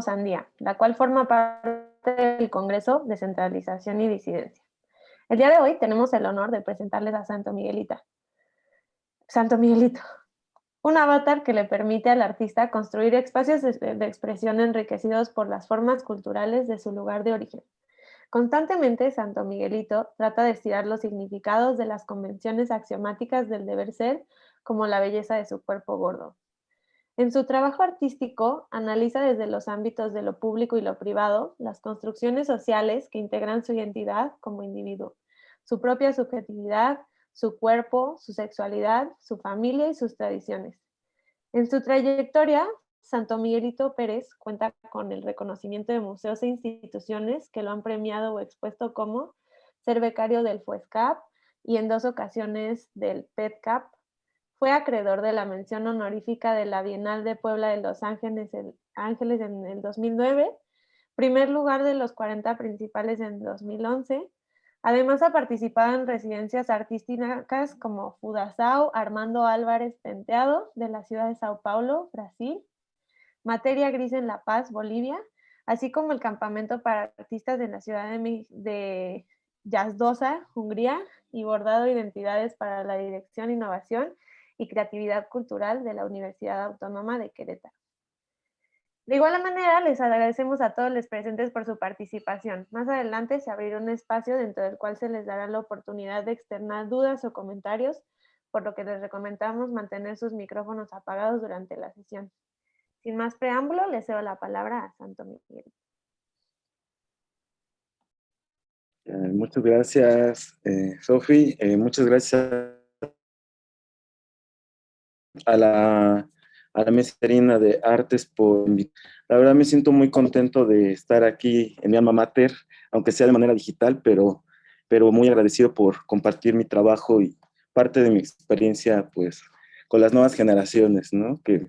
Sandía, la cual forma parte del Congreso Descentralización y Disidencia. El día de hoy tenemos el honor de presentarles a Santo Miguelito, un avatar que le permite al artista construir espacios de expresión enriquecidos por las formas culturales de su lugar de origen. Constantemente, Santo Miguelito trata de estirar los significados de las convenciones axiomáticas del deber ser, como la belleza de su cuerpo gordo. En su trabajo artístico, analiza desde los ámbitos de lo público y lo privado las construcciones sociales que integran su identidad como individuo, su propia subjetividad, su cuerpo, su sexualidad, su familia y sus tradiciones. En su trayectoria, Santo Miguelito Pérez cuenta con el reconocimiento de museos e instituciones que lo han premiado o expuesto como ser becario del FUESCAP y en 2 ocasiones del PEDCAP. Fue acreedor de la mención honorífica de la Bienal de Puebla de Los Ángeles en el 2009, primer lugar de los 40 principales en 2011. Además ha participado en residencias artísticas como Fudasau Armando Álvarez Penteado de la ciudad de Sao Paulo, Brasil, Materia Gris en La Paz, Bolivia, así como el campamento para artistas en la ciudad de Yazdosa, Hungría, y Bordado Identidades para la Dirección, Innovación y Creatividad Cultural de la Universidad Autónoma de Querétaro. De igual manera, les agradecemos a todos los presentes por su participación. Más adelante se abrirá un espacio dentro del cual se les dará la oportunidad de externar dudas o comentarios, por lo que les recomendamos mantener sus micrófonos apagados durante la sesión. Sin más preámbulo, le cedo la palabra a Santo Miguel. Muchas gracias, Sofi. Muchas gracias a la Mesa de Artes por invitar. La verdad me siento muy contento de estar aquí en mi alma mater, aunque sea de manera digital, pero muy agradecido por compartir mi trabajo y parte de mi experiencia, pues, con las nuevas generaciones, ¿no? Que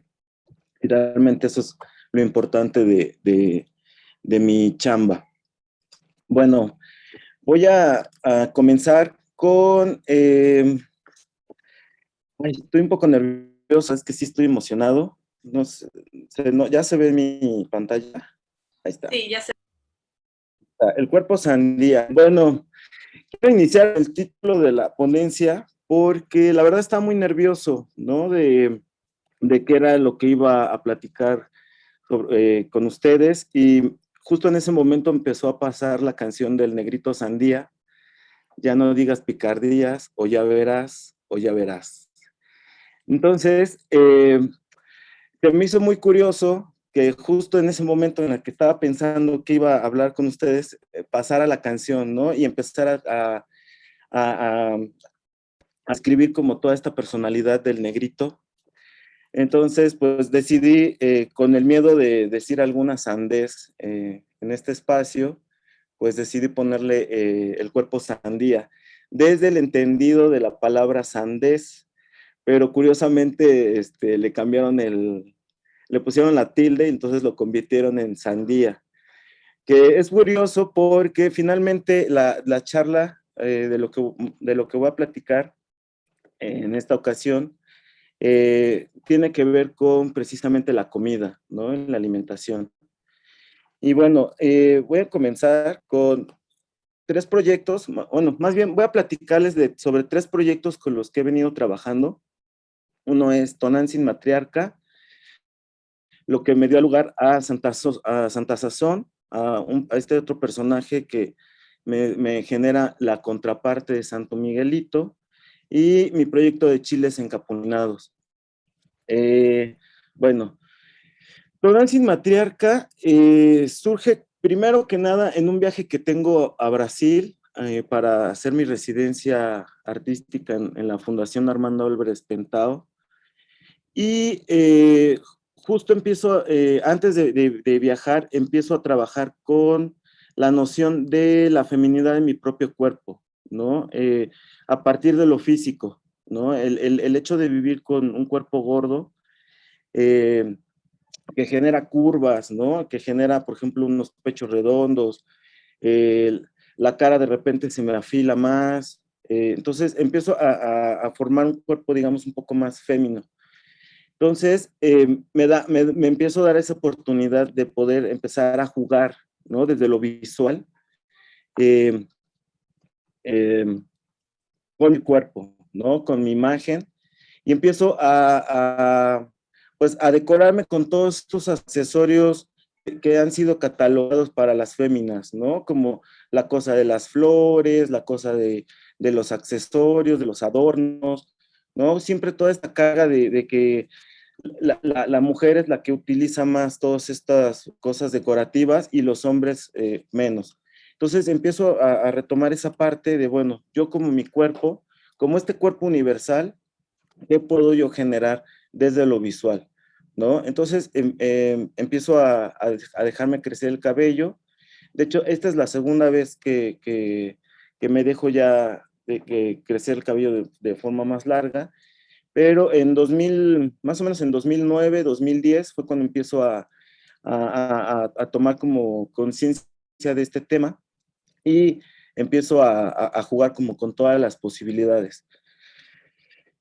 realmente eso es lo importante de mi chamba. Bueno, voy a comenzar con... estoy un poco nervioso, es que sí estoy emocionado. No sé, ¿ya se ve en mi pantalla? Ahí está. Sí, ya se El cuerpo sandía. Bueno, quiero iniciar el título de la ponencia porque la verdad estaba muy nervioso, ¿no? De qué era lo que iba a platicar con ustedes, y justo en ese momento empezó a pasar la canción del Negrito Sandía, ya no digas picardías, o ya verás, o ya verás. Entonces, se me hizo muy curioso que justo en ese momento en el que estaba pensando que iba a hablar con ustedes, pasara la canción, ¿no? Y empezar a escribir como toda esta personalidad del negrito. Entonces, pues decidí, con el miedo de decir alguna sandez en este espacio, pues decidí ponerle el cuerpo sandía, desde el entendido de la palabra sandez, pero curiosamente le cambiaron le pusieron la tilde y entonces lo convirtieron en sandía, que es curioso porque finalmente la charla de lo que voy a platicar en esta ocasión tiene que ver con precisamente la comida, ¿no? La alimentación. Y bueno, voy a comenzar con 3 proyectos, bueno, más bien voy a platicarles sobre 3 proyectos con los que he venido trabajando. Uno es Tonantzin Matriarca, lo que me dio lugar a Santa Sazón, a este otro personaje que me genera la contraparte de Santo Miguelito, y mi proyecto de chiles encapunados. Bueno, Tonantzin Matriarca surge primero que nada en un viaje que tengo a Brasil para hacer mi residencia artística en la Fundación Armando Álvarez Pentao. Y justo empiezo, antes de viajar, empiezo a trabajar con la noción de la feminidad en mi propio cuerpo, ¿no? A partir de lo físico, ¿no? El hecho de vivir con un cuerpo gordo, que genera curvas, ¿no? Que genera, por ejemplo, unos pechos redondos, la cara de repente se me afila más, entonces empiezo a formar un cuerpo, digamos, un poco más fémino. Entonces, me empiezo a dar esa oportunidad de poder empezar a jugar, ¿no? Desde lo visual, eh, eh, con mi cuerpo, ¿no? Con mi imagen, y empiezo pues, a decorarme con todos estos accesorios que han sido catalogados para las féminas, ¿no? Como la cosa de las flores, la cosa de los accesorios, de los adornos, ¿no? Siempre toda esta carga de que la mujer es la que utiliza más todas estas cosas decorativas y los hombres menos. Entonces empiezo a retomar esa parte de, bueno, yo como mi cuerpo, como este cuerpo universal, ¿qué puedo yo generar desde lo visual? ¿No? Entonces empiezo a dejarme crecer el cabello. De hecho, esta es la segunda vez que me dejo ya de que crecer el cabello de forma más larga, pero en 2000, más o menos en 2009, 2010 fue cuando empiezo a tomar como conciencia de este tema y empiezo a jugar como con todas las posibilidades.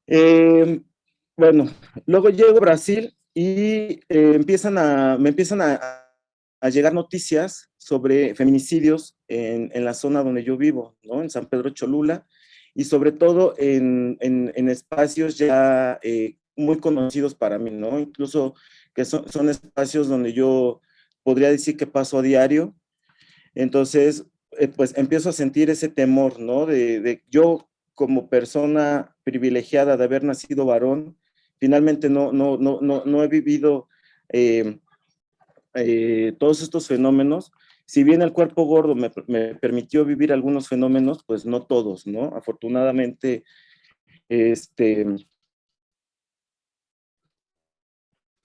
Eh, bueno, luego llego a Brasil y me empiezan a llegar noticias sobre feminicidios en la zona donde yo vivo, ¿no? En San Pedro Cholula, y sobre todo en espacios ya muy conocidos para mí, ¿no? Incluso que son espacios donde yo podría decir que paso a diario. Entonces, pues empiezo a sentir ese temor, ¿no? De yo como persona privilegiada de haber nacido varón, finalmente no he vivido eh, todos estos fenómenos. Si bien el cuerpo gordo me permitió vivir algunos fenómenos, pues no todos, ¿no? Afortunadamente, este,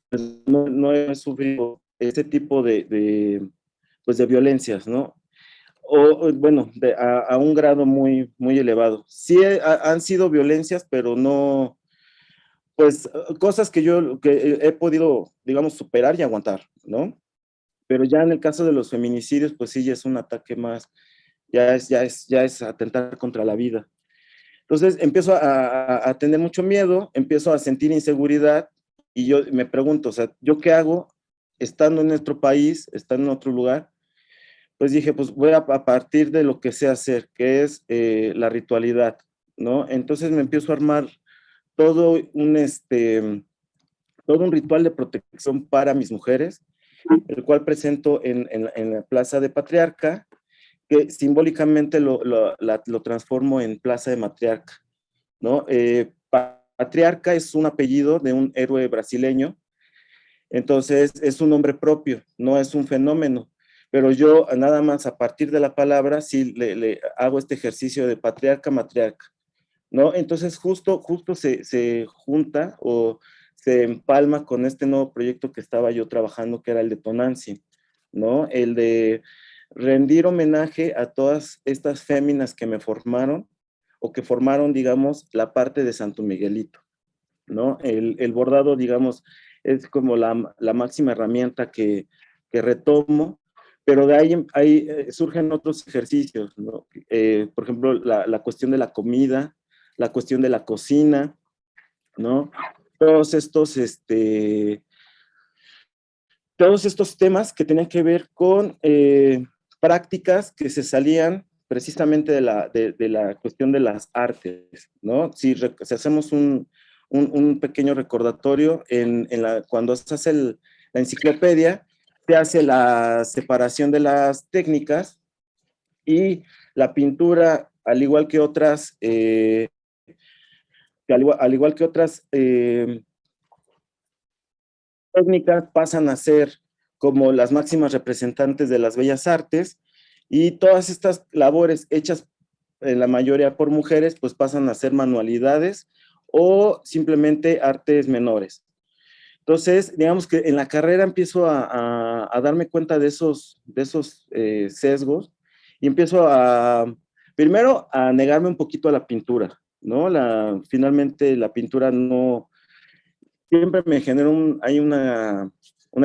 pues no he sufrido este tipo pues de violencias, ¿no? Bueno, a un grado muy elevado. Sí han sido violencias, pero no, pues cosas que yo que he podido, digamos, superar y aguantar, ¿no? Pero ya en el caso de los feminicidios, pues sí, ya es un ataque más, ya es atentar contra la vida. Entonces empiezo a tener mucho miedo, empiezo a sentir inseguridad y yo me pregunto, o sea, ¿yo qué hago estando en nuestro país, estando en otro lugar? Pues dije, pues voy a partir de lo que sé hacer, que es la ritualidad, ¿no? Entonces me empiezo a armar todo todo un ritual de protección para mis mujeres, el cual presento en la Plaza de Patriarca, que simbólicamente lo transformo en Plaza de Matriarca, ¿no? Patriarca es un apellido de un héroe brasileño, entonces es un nombre propio, no es un fenómeno, pero yo nada más a partir de la palabra sí le hago este ejercicio de patriarca, matriarca, ¿no? Entonces justo se junta o se empalma con este nuevo proyecto que estaba yo trabajando, que era el de Tonantzin, ¿no? El de rendir homenaje a todas estas féminas que me formaron o que formaron, digamos, la parte de Santo Miguelito, ¿no? El bordado, digamos, es como la máxima herramienta que retomo, pero de ahí surgen otros ejercicios, ¿no? Por ejemplo, la cuestión de la comida, la cuestión de la cocina, ¿no? Todos estos, todos estos temas que tenían que ver con prácticas que se salían precisamente de la cuestión de las artes, ¿no? Si hacemos un pequeño recordatorio, cuando se hace la enciclopedia, se hace la separación de las técnicas y la pintura, al igual que otras, al igual que otras técnicas, pasan a ser como las máximas representantes de las bellas artes, y todas estas labores hechas en la mayoría por mujeres, pues pasan a ser manualidades o simplemente artes menores. Entonces, digamos que en la carrera empiezo a darme cuenta de esos sesgos, y empiezo primero, a negarme un poquito a la pintura, ¿no? Finalmente la pintura no, siempre me genera hay una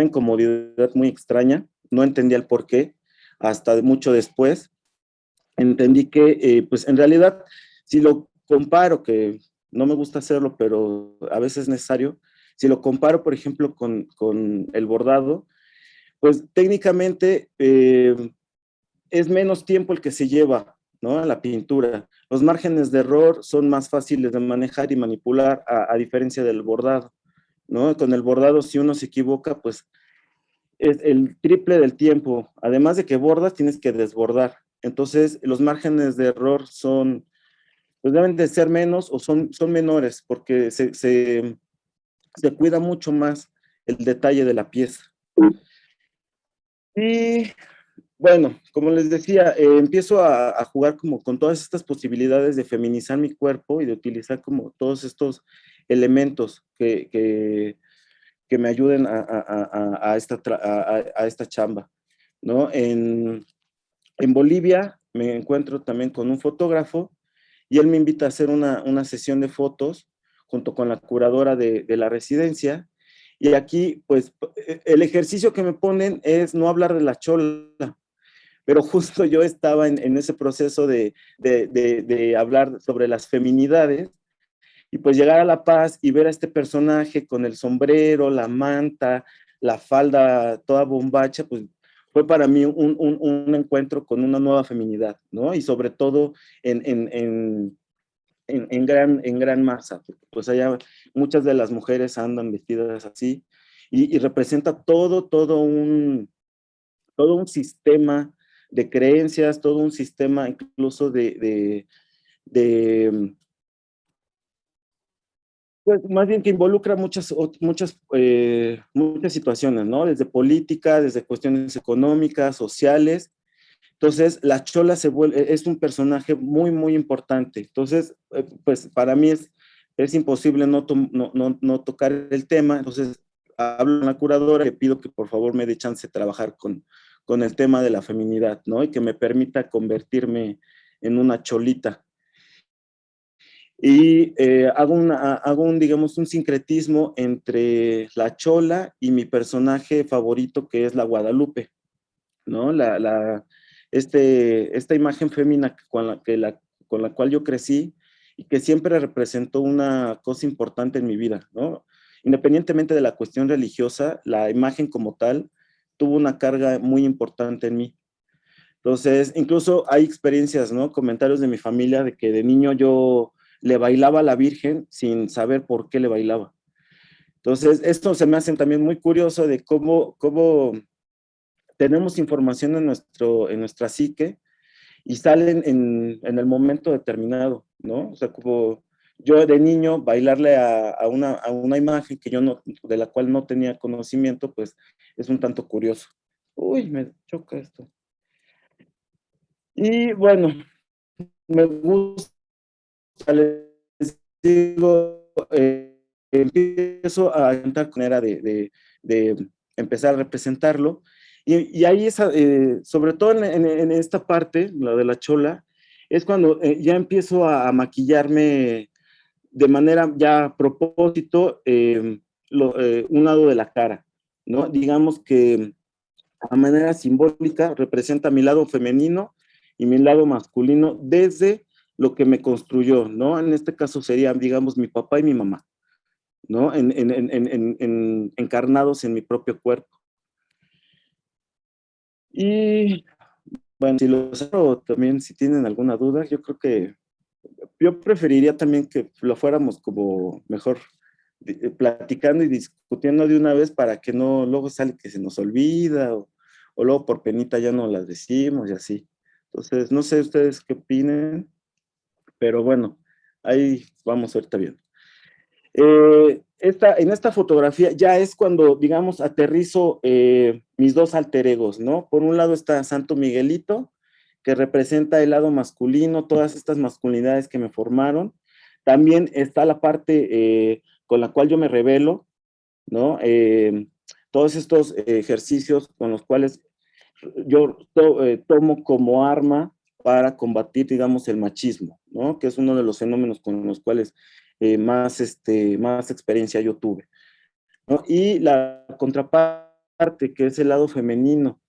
incomodidad muy extraña, no entendía el por qué, hasta mucho después entendí que, pues en realidad, si lo comparo, que no me gusta hacerlo, pero a veces es necesario, si lo comparo, por ejemplo, con el bordado, pues técnicamente es menos tiempo el que se lleva, ¿no? A la pintura. Los márgenes de error son más fáciles de manejar y manipular a diferencia del bordado, ¿no? Con el bordado, si uno se equivoca, pues es el triple del tiempo. Además de que bordas, tienes que desbordar. Entonces, los márgenes de error son, pues deben de ser menos o son menores, porque se cuida mucho más el detalle de la pieza. Y bueno, como les decía, empiezo a jugar como con todas estas posibilidades de feminizar mi cuerpo y de utilizar como todos estos elementos que me ayuden a esta chamba, ¿no? En Bolivia me encuentro también con un fotógrafo y él me invita a hacer una sesión de fotos junto con la curadora de la residencia. Y aquí, pues, el ejercicio que me ponen es no hablar de la chola, pero justo yo estaba en ese proceso de hablar sobre las feminidades y pues llegar a La Paz y ver a este personaje con el sombrero, la manta, la falda toda bombacha, pues fue para mí un encuentro con una nueva feminidad, ¿no? Y sobre todo en, en, en, en gran masa, pues allá muchas de las mujeres andan vestidas así y representa todo un sistema de creencias, todo un sistema incluso de pues más bien que involucra muchas situaciones, ¿no? Desde política, desde cuestiones económicas, sociales. Entonces, la Chola es un personaje muy, muy importante. Entonces, pues para mí es imposible no tocar el tema. Entonces, hablo con la curadora y pido que por favor me dé chance de trabajar con el tema de la feminidad, ¿no? Y que me permita convertirme en una cholita. Y digamos, un sincretismo entre la chola y mi personaje favorito, que es la Guadalupe, ¿no? Esta imagen fémina con la cual yo crecí y que siempre representó una cosa importante en mi vida, ¿no? Independientemente de la cuestión religiosa, la imagen como tal tuvo una carga muy importante en mí. Entonces, incluso hay experiencias, ¿no? Comentarios de mi familia de que de niño yo le bailaba a la Virgen sin saber por qué le bailaba. Entonces, esto se me hace también muy curioso de cómo tenemos información en nuestra psique y salen en el momento determinado, ¿no? O sea, como yo de niño bailarle a una imagen que yo no, de la cual no tenía conocimiento, pues es un tanto curioso. Uy, me choca esto. Y bueno, me gusta, les digo, empiezo a intentar con era de empezar a representarlo. Y ahí, sobre todo en esta parte, la de la chola, es cuando ya empiezo a maquillarme de manera ya a propósito un lado de la cara, ¿no? Digamos que a manera simbólica representa mi lado femenino y mi lado masculino desde lo que me construyó, ¿no? En este caso serían, digamos, mi papá y mi mamá, ¿no? Encarnados en mi propio cuerpo. Y bueno, si también, si tienen alguna duda, yo creo que yo preferiría también que lo fuéramos como mejor platicando y discutiendo de una vez para que no, luego sale que se nos olvida o luego por penita ya no las decimos y así. Entonces, no sé ustedes qué opinen, pero bueno, ahí vamos ahorita bien. En esta fotografía ya es cuando, digamos, aterrizo mis dos alter egos, ¿no? Por un lado está Santo Miguelito, que representa el lado masculino, todas estas masculinidades que me formaron. También está la parte con la cual yo me revelo, ¿no? Todos estos ejercicios con los cuales yo tomo como arma para combatir, digamos, el machismo, ¿no? Que es uno de los fenómenos con los cuales más experiencia yo tuve, ¿no? Y la contraparte, que es el lado femenino,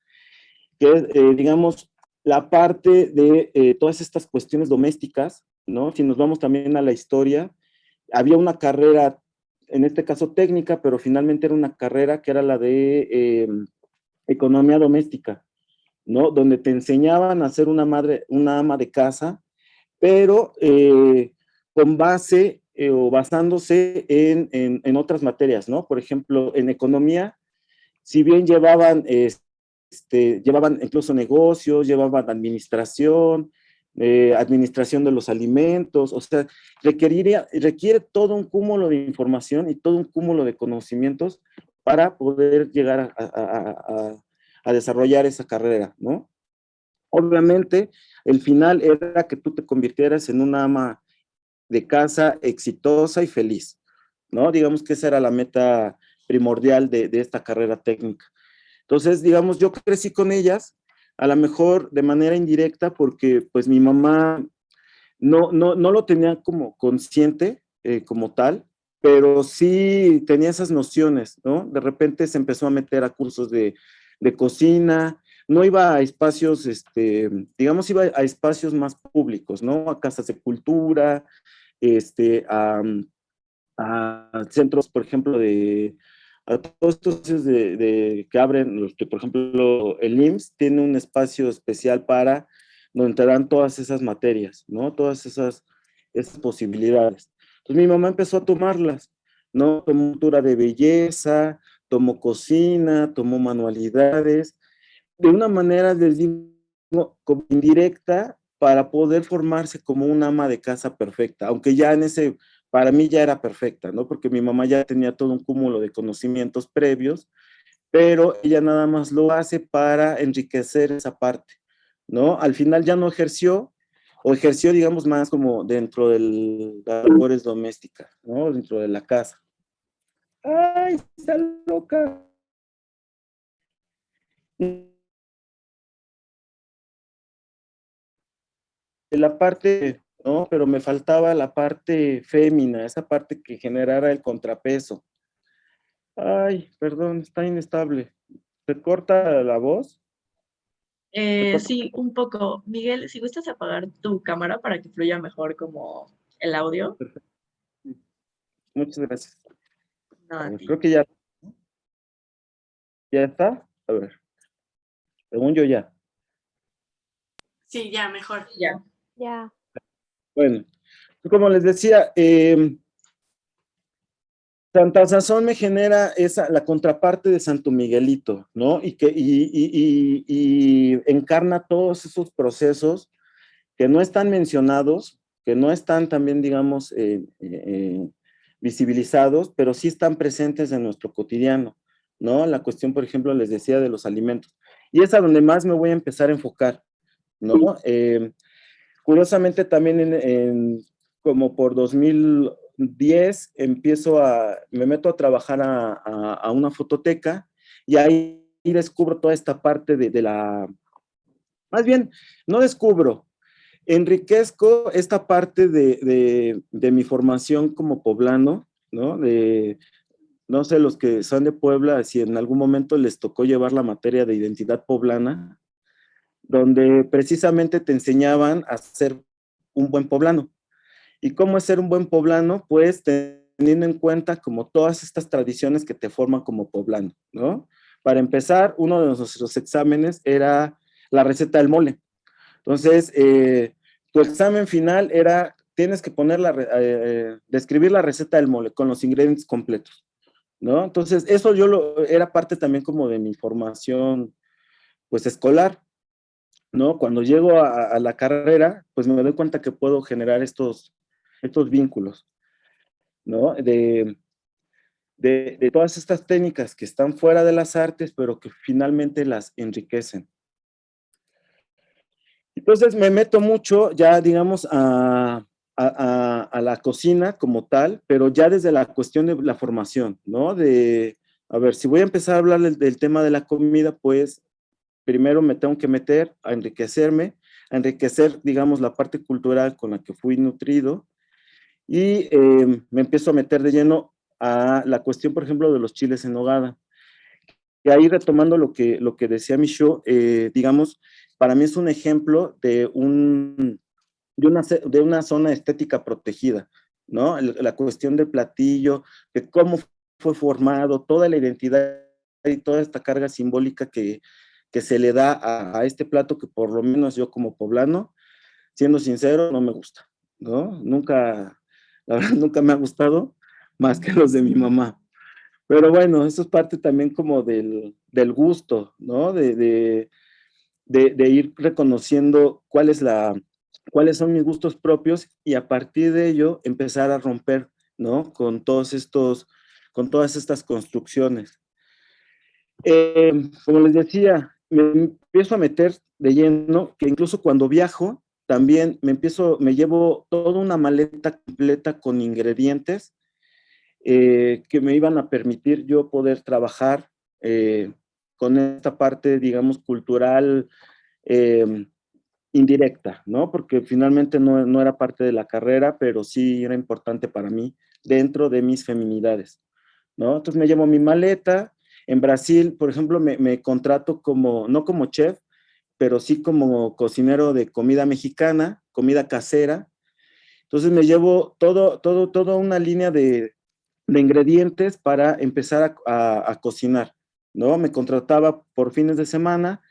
que es, digamos, la parte de todas estas cuestiones domésticas, ¿no? Si nos vamos también a la historia, había una carrera en este caso técnica, pero finalmente era una carrera que era la de economía doméstica, ¿no? Donde te enseñaban a ser una ama de casa, pero con base o basándose en otras materias, ¿no? Por ejemplo, en economía, si bien llevaban incluso negocios, llevaban administración, administración de los alimentos, o sea, requiere todo un cúmulo de información y todo un cúmulo de conocimientos para poder llegar a desarrollar esa carrera, ¿no? Obviamente, el final era que tú te convirtieras en una ama de casa exitosa y feliz, ¿no? Digamos que esa era la meta primordial de esta carrera técnica. Entonces, digamos, yo crecí con ellas, a lo mejor de manera indirecta, porque pues mi mamá no lo tenía como consciente como tal, pero sí tenía esas nociones, ¿no? De repente se empezó a meter a cursos de cocina, no iba a espacios, digamos, iba a espacios más públicos, ¿no? A casas de cultura, este, a, a centros, por ejemplo, a todos estos que abren, los que, por ejemplo, el IMSS tiene un espacio especial para donde te dan todas esas materias, ¿no? Todas esas posibilidades. Entonces mi mamá empezó a tomarlas, ¿no? Tomó cultura de belleza, tomó cocina, tomó manualidades, de una manera, les digo, como indirecta, para poder formarse como una ama de casa perfecta, aunque ya para mí ya era perfecta, ¿no? Porque mi mamá ya tenía todo un cúmulo de conocimientos previos, pero ella nada más lo hace para enriquecer esa parte, ¿no? Al final ya no ejerció, o ejerció, digamos, más como dentro de las labores domésticas, ¿no? Dentro de la casa. ¡Ay, está loca! De la parte, ¿no? Pero me faltaba la parte fémina, esa parte que generara el contrapeso. Ay, perdón, está inestable. ¿Se corta la voz? ¿Se corta? Sí, un poco. Miguel, si gustas apagar tu cámara para que fluya mejor como el audio. Perfecto. Muchas gracias. No, A a ver, ti. creo que ya está. A ver, según yo ya. Sí, ya, mejor. Ya. Ya. Bueno, como les decía, Santa Sazón me genera la contraparte de Santo Miguelito, ¿no? Y encarna todos esos procesos que no están mencionados, que no están también, digamos, visibilizados, pero sí están presentes en nuestro cotidiano, ¿no? La cuestión, por ejemplo, les decía de los alimentos. Y es a donde más me voy a empezar a enfocar, ¿no? Curiosamente también como por 2010 me meto a trabajar a una fototeca y ahí descubro toda esta parte más bien, no descubro, enriquezco esta parte de mi formación como poblano, ¿no? No sé, los que son de Puebla, si en algún momento les tocó llevar la materia de identidad poblana, donde precisamente te enseñaban a ser un buen poblano. ¿Y cómo es ser un buen poblano? Pues teniendo en cuenta como todas estas tradiciones que te forman como poblano, ¿no? Para empezar, uno de nuestros exámenes era la receta del mole. Entonces, tu examen final era, tienes que describir la receta del mole con los ingredientes completos, ¿no? Entonces, eso era parte también como de mi formación, pues, escolar, ¿no? Cuando llego a la carrera, pues me doy cuenta que puedo generar estos vínculos, ¿no? De todas estas técnicas que están fuera de las artes, pero que finalmente las enriquecen. Entonces me meto mucho ya, digamos, a la cocina como tal, pero ya desde la cuestión de la formación, ¿no? A ver, si voy a empezar a hablar del tema de la comida, pues primero me tengo que meter a enriquecer, digamos, la parte cultural con la que fui nutrido y me empiezo a meter de lleno a la cuestión, por ejemplo, de los chiles en nogada. Y ahí retomando lo que decía Michaud, digamos, para mí es un ejemplo de una zona estética protegida, ¿no? La cuestión del platillo, de cómo fue formado, toda la identidad y toda esta carga simbólica que se le da a este plato que por lo menos yo como poblano, siendo sincero, no me gusta, ¿no? Nunca, la verdad, nunca me ha gustado más que los de mi mamá. Pero bueno, eso es parte también como del gusto, ¿no? De ir reconociendo cuáles son mis gustos propios y a partir de ello empezar a romper, ¿no? Con todas estas construcciones. Como les decía, me empiezo a meter de lleno, que incluso cuando viajo, también me llevo toda una maleta completa con ingredientes que me iban a permitir yo poder trabajar con esta parte, digamos, cultural eh, indirecta, ¿no? Porque finalmente no era parte de la carrera, pero sí era importante para mí dentro de mis feminidades, ¿no? Entonces me llevo mi maleta. En Brasil, por ejemplo, me contrato como, no como chef, pero sí como cocinero de comida mexicana, comida casera. Entonces me llevo toda una línea de ingredientes para empezar a cocinar, ¿no? Me contrataba por fines de semana,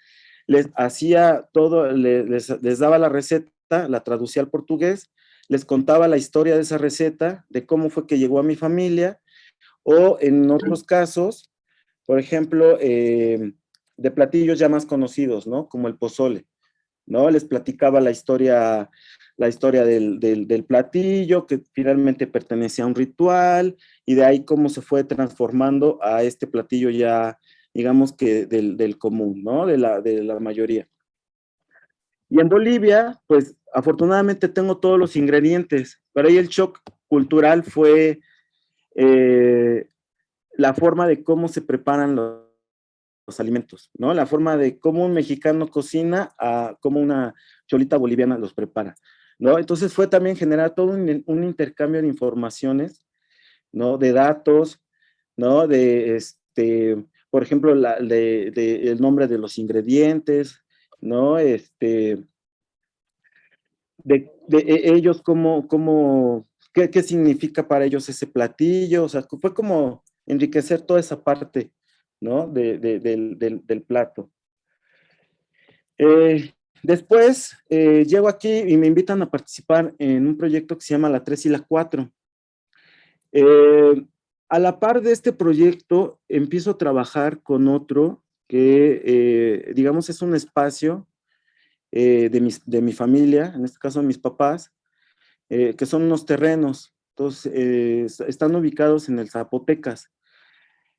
les hacía todo, les daba la receta, la traducía al portugués, les contaba la historia de esa receta, de cómo fue que llegó a mi familia, o en otros casos, por ejemplo, de platillos ya más conocidos, ¿no? Como el pozole, ¿no? Les platicaba la historia del platillo, que finalmente pertenecía a un ritual, y de ahí cómo se fue transformando a este platillo ya, digamos que del común, ¿no? De la mayoría. Y en Bolivia, pues afortunadamente tengo todos los ingredientes, pero ahí el shock cultural fue eh, la forma de cómo se preparan los alimentos, ¿no? La forma de cómo un mexicano cocina a cómo una cholita boliviana los prepara, ¿no? Entonces fue también generar todo un intercambio de informaciones, ¿no? De datos, ¿no? Por ejemplo, el nombre de los ingredientes, ¿no? Ellos qué significa para ellos ese platillo, o sea, fue como enriquecer toda esa parte, ¿no? Del plato. Después llego aquí y me invitan a participar en un proyecto que se llama La 3 y la 4. Eh, a la par de este proyecto, empiezo a trabajar con otro que, digamos, es un espacio de mi familia, en este caso mis papás, que son unos terrenos. Entonces, están ubicados en el Zapotecas.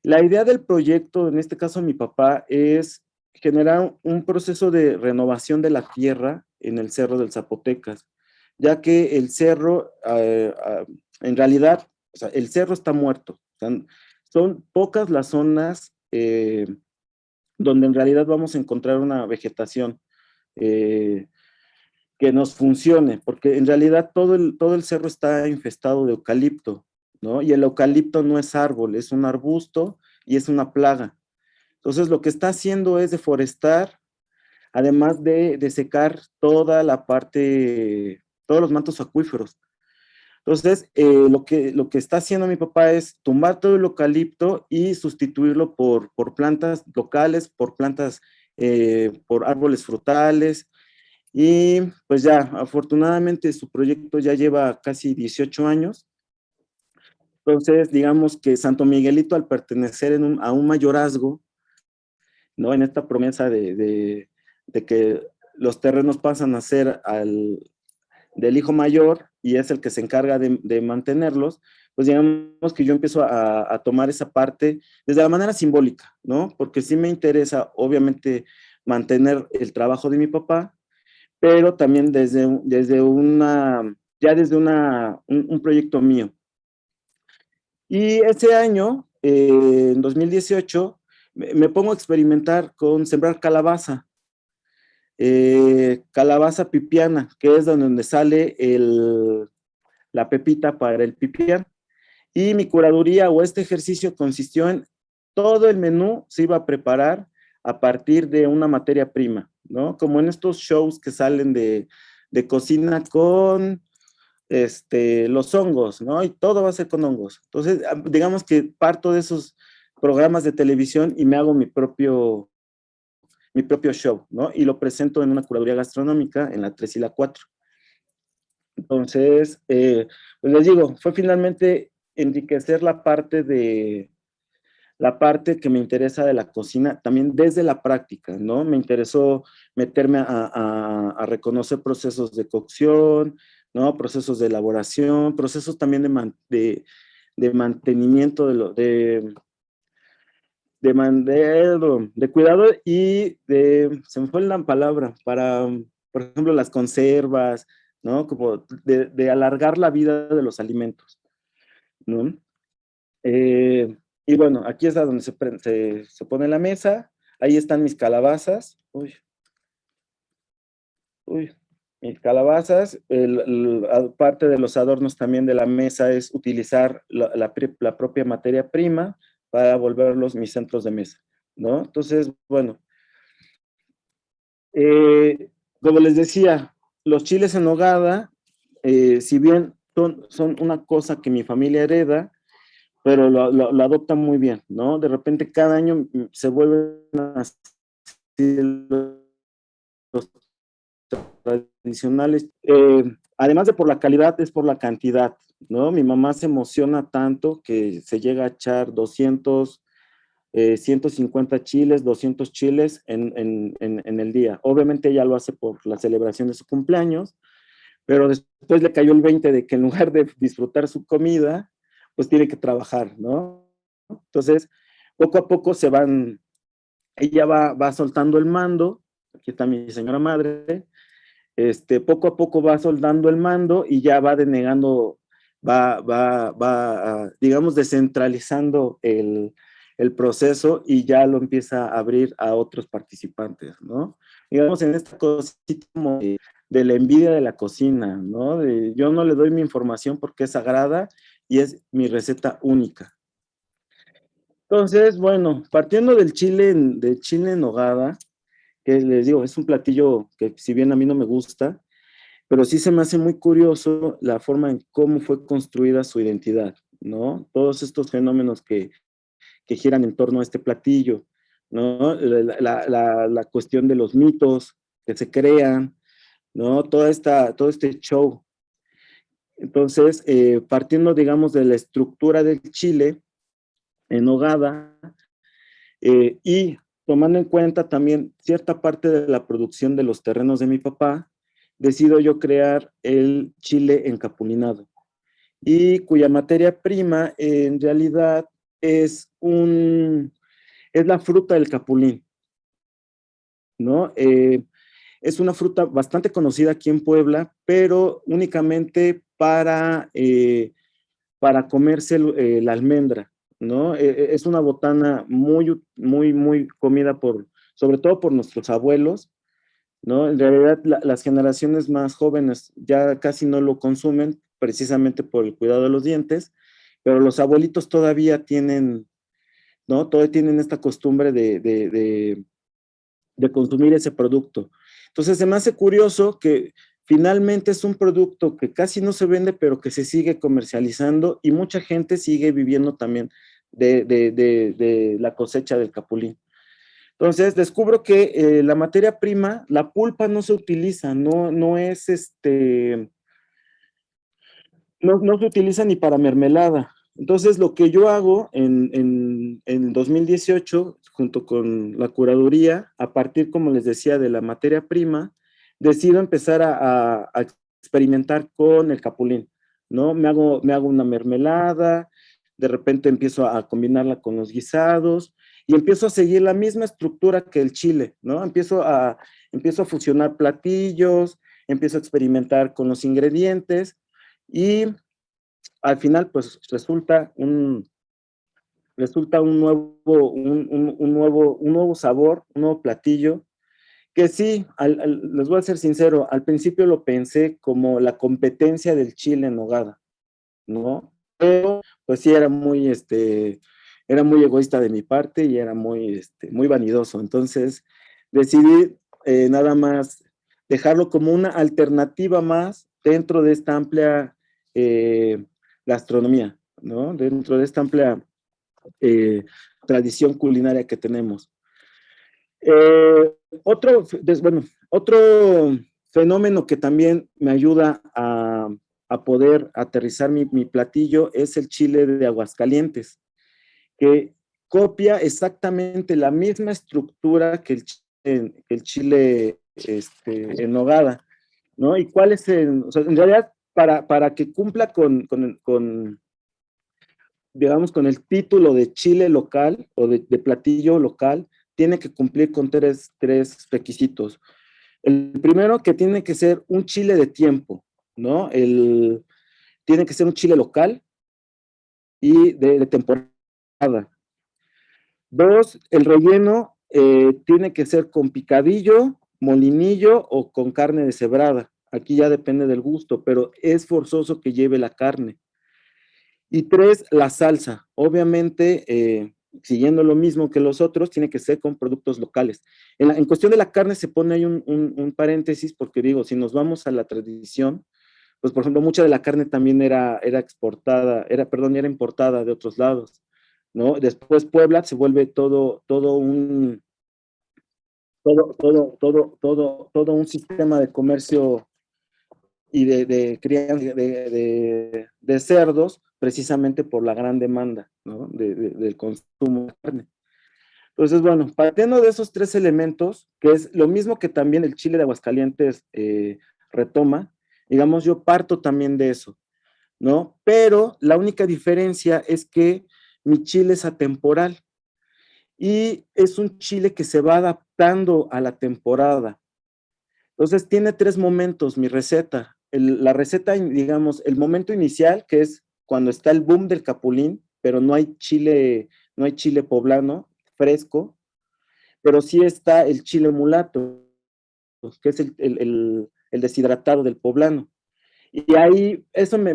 La idea del proyecto, en este caso mi papá, es generar un proceso de renovación de la tierra en el Cerro del Zapotecas, ya que el cerro, en realidad, o sea, el cerro está muerto. O sea, son pocas las zonas donde en realidad vamos a encontrar una vegetación eh, que nos funcione, porque en realidad todo el cerro está infestado de eucalipto, ¿no? Y el eucalipto no es árbol, es un arbusto y es una plaga. Entonces, lo que está haciendo es deforestar, además de secar toda la parte, todos los mantos acuíferos. Entonces, lo que está haciendo mi papá es tumbar todo el eucalipto y sustituirlo por plantas locales, por plantas, por árboles frutales. Y pues ya, afortunadamente su proyecto ya lleva casi 18 años. Entonces, digamos que Santo Miguelito, al pertenecer a un mayorazgo, ¿no? En esta promesa de que los terrenos pasan a ser del hijo mayor y es el que se encarga de mantenerlos, pues digamos que yo empiezo a tomar esa parte desde la manera simbólica, ¿no? Porque sí me interesa, obviamente, mantener el trabajo de mi papá, pero también un proyecto mío. Y ese año, en 2018, me pongo a experimentar con sembrar calabaza, calabaza pipiana, que es donde sale la pepita para el pipián. Y mi curaduría o este ejercicio consistió en todo el menú se iba a preparar a partir de una materia prima, ¿no? Como en estos shows que salen de cocina con los hongos, ¿no? Y todo va a ser con hongos. Entonces, digamos que parto de esos programas de televisión y me hago mi propio show, ¿no? Y lo presento en una curaduría gastronómica en la 3 y la 4. Entonces, pues les digo, fue finalmente enriquecer la parte que me interesa de la cocina, también desde la práctica, ¿no? Me interesó meterme a reconocer procesos de cocción, ¿no? Procesos de elaboración, procesos también de mantenimiento de cuidado y se me fue la palabra, para, por ejemplo, las conservas, ¿no? Como de alargar la vida de los alimentos, ¿no? Y bueno, aquí es a donde se pone la mesa, ahí están mis calabazas, mis calabazas, parte de los adornos también de la mesa es utilizar la propia materia prima para volverlos mis centros de mesa, ¿no? Entonces, bueno, como les decía, los chiles en nogada, si bien son una cosa que mi familia hereda, pero lo adoptan muy bien, ¿no? De repente cada año se vuelven así los tradicionales. Además de por la calidad, es por la cantidad, ¿no? Mi mamá se emociona tanto que se llega a echar 200, 150 chiles, 200 chiles en el día. Obviamente ella lo hace por la celebración de su cumpleaños, pero después le cayó el 20 de que en lugar de disfrutar su comida, pues tiene que trabajar, ¿no? Entonces, poco a poco ella va soltando el mando, aquí está mi señora madre, poco a poco va soltando el mando y ya va denegando, digamos, descentralizando el proceso y ya lo empieza a abrir a otros participantes, ¿no? Digamos, en esta cosita como de la envidia de la cocina, ¿no? Yo no le doy mi información porque es sagrada y es mi receta única. Entonces, bueno, partiendo del chile en nogada, que les digo, es un platillo que si bien a mí no me gusta, pero sí se me hace muy curioso la forma en cómo fue construida su identidad, ¿no? Todos estos fenómenos que giran en torno a este platillo, ¿no? La cuestión de los mitos que se crean, ¿no? Todo este show. Entonces, partiendo, digamos, de la estructura del chile en nogada y tomando en cuenta también cierta parte de la producción de los terrenos de mi papá, decido yo crear el chile encapulinado y cuya materia prima en realidad es la fruta del capulín, ¿no? Es una fruta bastante conocida aquí en Puebla, pero únicamente para comerse la almendra, ¿no? Es una botana muy, muy, muy comida sobre todo por nuestros abuelos, ¿no? En realidad las generaciones más jóvenes ya casi no lo consumen precisamente por el cuidado de los dientes, pero los abuelitos todavía tienen, ¿no? Todavía tienen esta costumbre de consumir ese producto. Entonces se me hace curioso que finalmente es un producto que casi no se vende, pero que se sigue comercializando y mucha gente sigue viviendo también de la cosecha del capulín. Entonces descubro que la materia prima, la pulpa no se utiliza, no es no se utiliza ni para mermelada. Entonces, lo que yo hago en 2018, junto con la curaduría, a partir, como les decía, de la materia prima, decido empezar a experimentar con el capulín, ¿no? Me hago una mermelada, de repente empiezo a combinarla con los guisados y empiezo a seguir la misma estructura que el chile, ¿no? Empiezo a fusionar platillos, empiezo a experimentar con los ingredientes y al final, pues resulta un nuevo sabor, un nuevo platillo, que sí, les voy a ser sincero, al principio lo pensé como la competencia del chile en nogada, ¿no? Pero, pues sí, era muy egoísta de mi parte y era muy vanidoso. Entonces, decidí nada más dejarlo como una alternativa más dentro de esta amplia gastronomía, ¿no? Dentro de esta amplia tradición culinaria que tenemos. Otro fenómeno que también me ayuda a poder aterrizar mi platillo es el chile de Aguascalientes, que copia exactamente la misma estructura que el chile en nogada, ¿no? ¿Y cuál es o sea, en realidad, para que cumpla digamos, con el título de chile local o de platillo local, tiene que cumplir con tres requisitos. El primero, que tiene que ser un chile de tiempo, ¿no? Tiene que ser un chile local y de temporada. Dos, el relleno tiene que ser con picadillo, molinillo o con carne deshebrada. Aquí ya depende del gusto, pero es forzoso que lleve la carne. Y tres, la salsa. Obviamente, siguiendo lo mismo que los otros, tiene que ser con productos locales. En cuestión de la carne se pone ahí un paréntesis, porque digo, si nos vamos a la tradición, pues por ejemplo, mucha de la carne también era exportada, era importada de otros lados, ¿no? Después Puebla se vuelve todo un sistema de comercio y de crianza de cerdos, precisamente por la gran demanda, ¿no? Del consumo de carne. Entonces, bueno, partiendo de esos tres elementos, que es lo mismo que también el chile de Aguascalientes retoma, digamos, yo parto también de eso, ¿no? Pero la única diferencia es que mi chile es atemporal y es un chile que se va adaptando a la temporada. Entonces, tiene tres momentos mi receta. La receta, digamos, el momento inicial, que es cuando está el boom del capulín, pero no hay chile poblano fresco, pero sí está el chile mulato, que es el deshidratado del poblano. Y ahí, eso me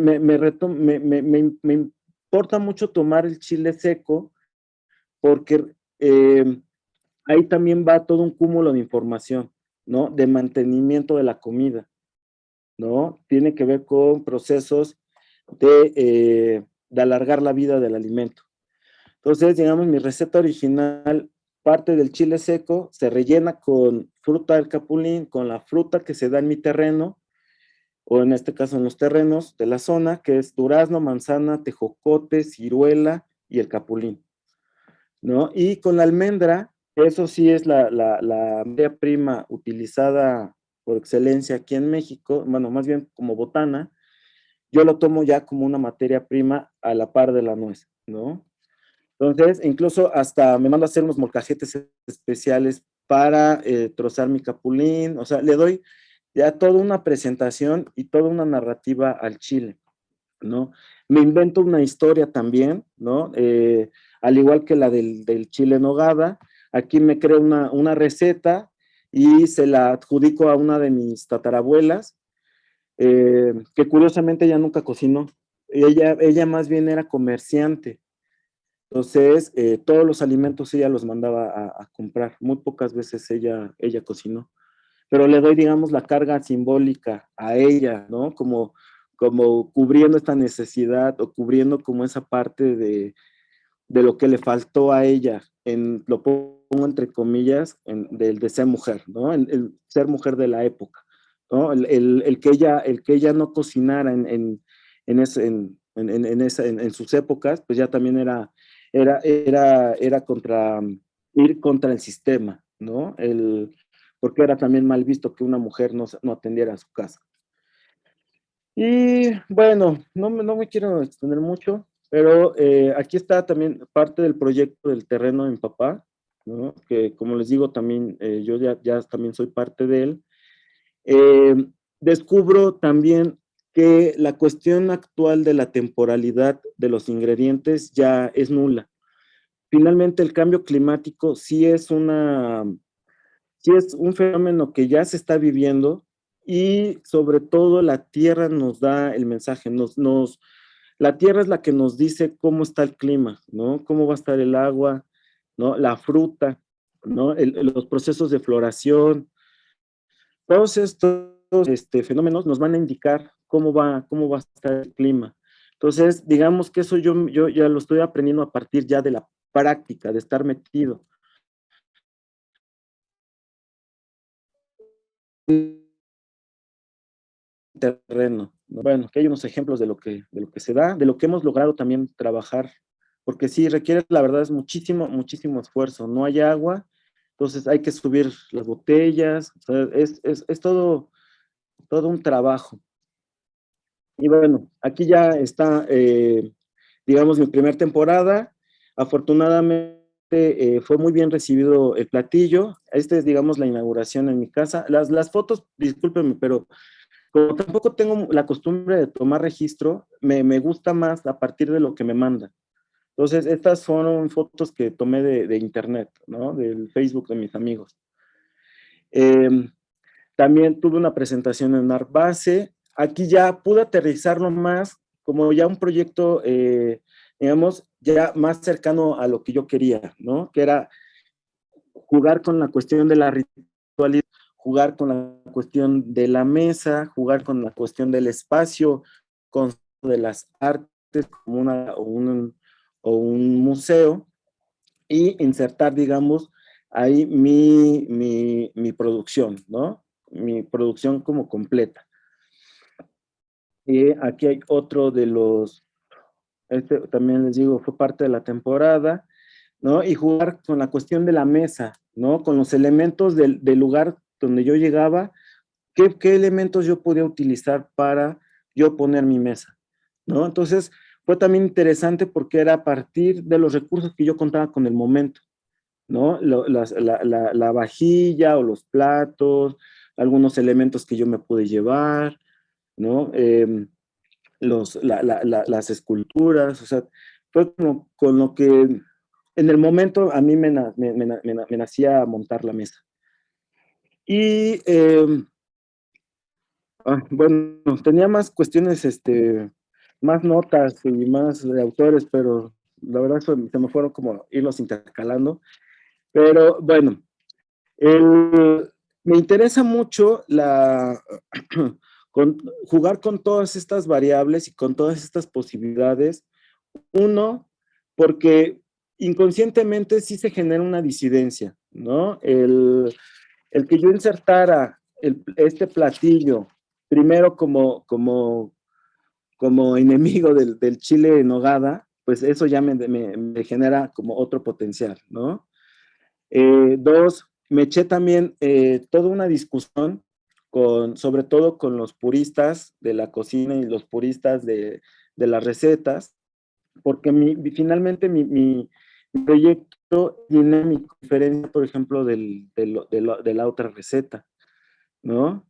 importa mucho tomar el chile seco, porque ahí también va todo un cúmulo de información, ¿no? De mantenimiento de la comida, ¿no? Tiene que ver con procesos de alargar la vida del alimento. Entonces, digamos, mi receta original parte del chile seco, se rellena con fruta del capulín, con la fruta que se da en mi terreno, o en este caso en los terrenos de la zona, que es durazno, manzana, tejocote, ciruela y el capulín, ¿no? Y con la almendra, eso sí es la materia prima utilizada por excelencia aquí en México, bueno, más bien como botana, yo lo tomo ya como una materia prima a la par de la nuez, ¿no? Entonces, incluso hasta me mando a hacer unos molcajetes especiales para trozar mi capulín, o sea, le doy ya toda una presentación y toda una narrativa al chile, ¿no? Me invento una historia también, ¿no? Al igual que la del chile en nogada, aquí me creo una receta y se la adjudico a una de mis tatarabuelas, que curiosamente ella nunca cocinó, ella más bien era comerciante. Entonces, todos los alimentos ella los mandaba a comprar, muy pocas veces ella cocinó, pero le doy, digamos, la carga simbólica a ella, ¿no? Como cubriendo esta necesidad o cubriendo como esa parte de lo que le faltó a ella, lo pongo entre comillas, de ser mujer, ¿no? El ser mujer de la época, ¿no? El que ella no cocinara en sus épocas, pues ya también era ir contra el sistema, ¿no? Porque era también mal visto que una mujer no atendiera a su casa. Y bueno, no me quiero extender mucho, pero aquí está también parte del proyecto del terreno de mi papá, ¿no? Que como les digo, también yo ya también soy parte de él. Descubro también que la cuestión actual de la temporalidad de los ingredientes ya es nula. Finalmente, el cambio climático sí es un fenómeno que ya se está viviendo y sobre todo la tierra nos da el mensaje, la tierra es la que nos dice cómo está el clima, ¿no? Cómo va a estar el agua, ¿no? La fruta, ¿no? Los procesos de floración, todos estos fenómenos nos van a indicar cómo va a estar el clima. Entonces, digamos que eso yo ya lo estoy aprendiendo a partir ya de la práctica, de estar metido. Terreno. Bueno, aquí hay unos ejemplos de lo que se da, de lo que hemos logrado también trabajar, porque sí requiere, la verdad, es muchísimo, muchísimo esfuerzo. No hay agua, entonces hay que subir las botellas, o sea, es todo un trabajo. Y bueno, aquí ya está, digamos, mi primera temporada. Afortunadamente fue muy bien recibido el platillo. Esta es, digamos, la inauguración en mi casa. Las fotos, discúlpenme, pero como tampoco tengo la costumbre de tomar registro, me gusta más a partir de lo que me mandan. Entonces, estas fueron fotos que tomé de internet, ¿no? Del Facebook de mis amigos. Eh, También tuve una presentación en Art Base. Aquí ya pude aterrizarlo más como ya un proyecto, digamos, ya más cercano a lo que yo quería, ¿no? Que era jugar con la cuestión de la ritualidad, jugar con la cuestión de la mesa, jugar con la cuestión del espacio, con de las artes como o un museo y insertar, digamos, ahí mi producción, ¿no? Mi producción como completa. Y aquí hay otro de los, este también les digo, fue parte de la temporada, ¿no? Y jugar con la cuestión de la mesa, ¿no? Con los elementos del lugar donde yo llegaba, qué elementos yo podía utilizar para yo poner mi mesa, ¿no? Entonces, fue también interesante porque era a partir de los recursos que yo contaba con el momento, ¿no? La vajilla o los platos, algunos elementos que yo me pude llevar, ¿no? Las esculturas, o sea, fue como con lo que en el momento a mí me nacía montar la mesa. Y bueno, tenía más cuestiones, más notas y más de autores, pero la verdad se me fueron como irlos intercalando. Pero bueno, me interesa mucho jugar con todas estas variables y con todas estas posibilidades. Uno, porque inconscientemente sí se genera una disidencia, ¿no? El que yo insertara este platillo primero como enemigo del chile en nogada, pues eso ya me genera como otro potencial, ¿no? Dos, me eché también toda una discusión sobre todo con los puristas de la cocina y los puristas de las recetas, porque finalmente mi proyecto tiene mi diferencia, por ejemplo, de la otra receta, ¿no?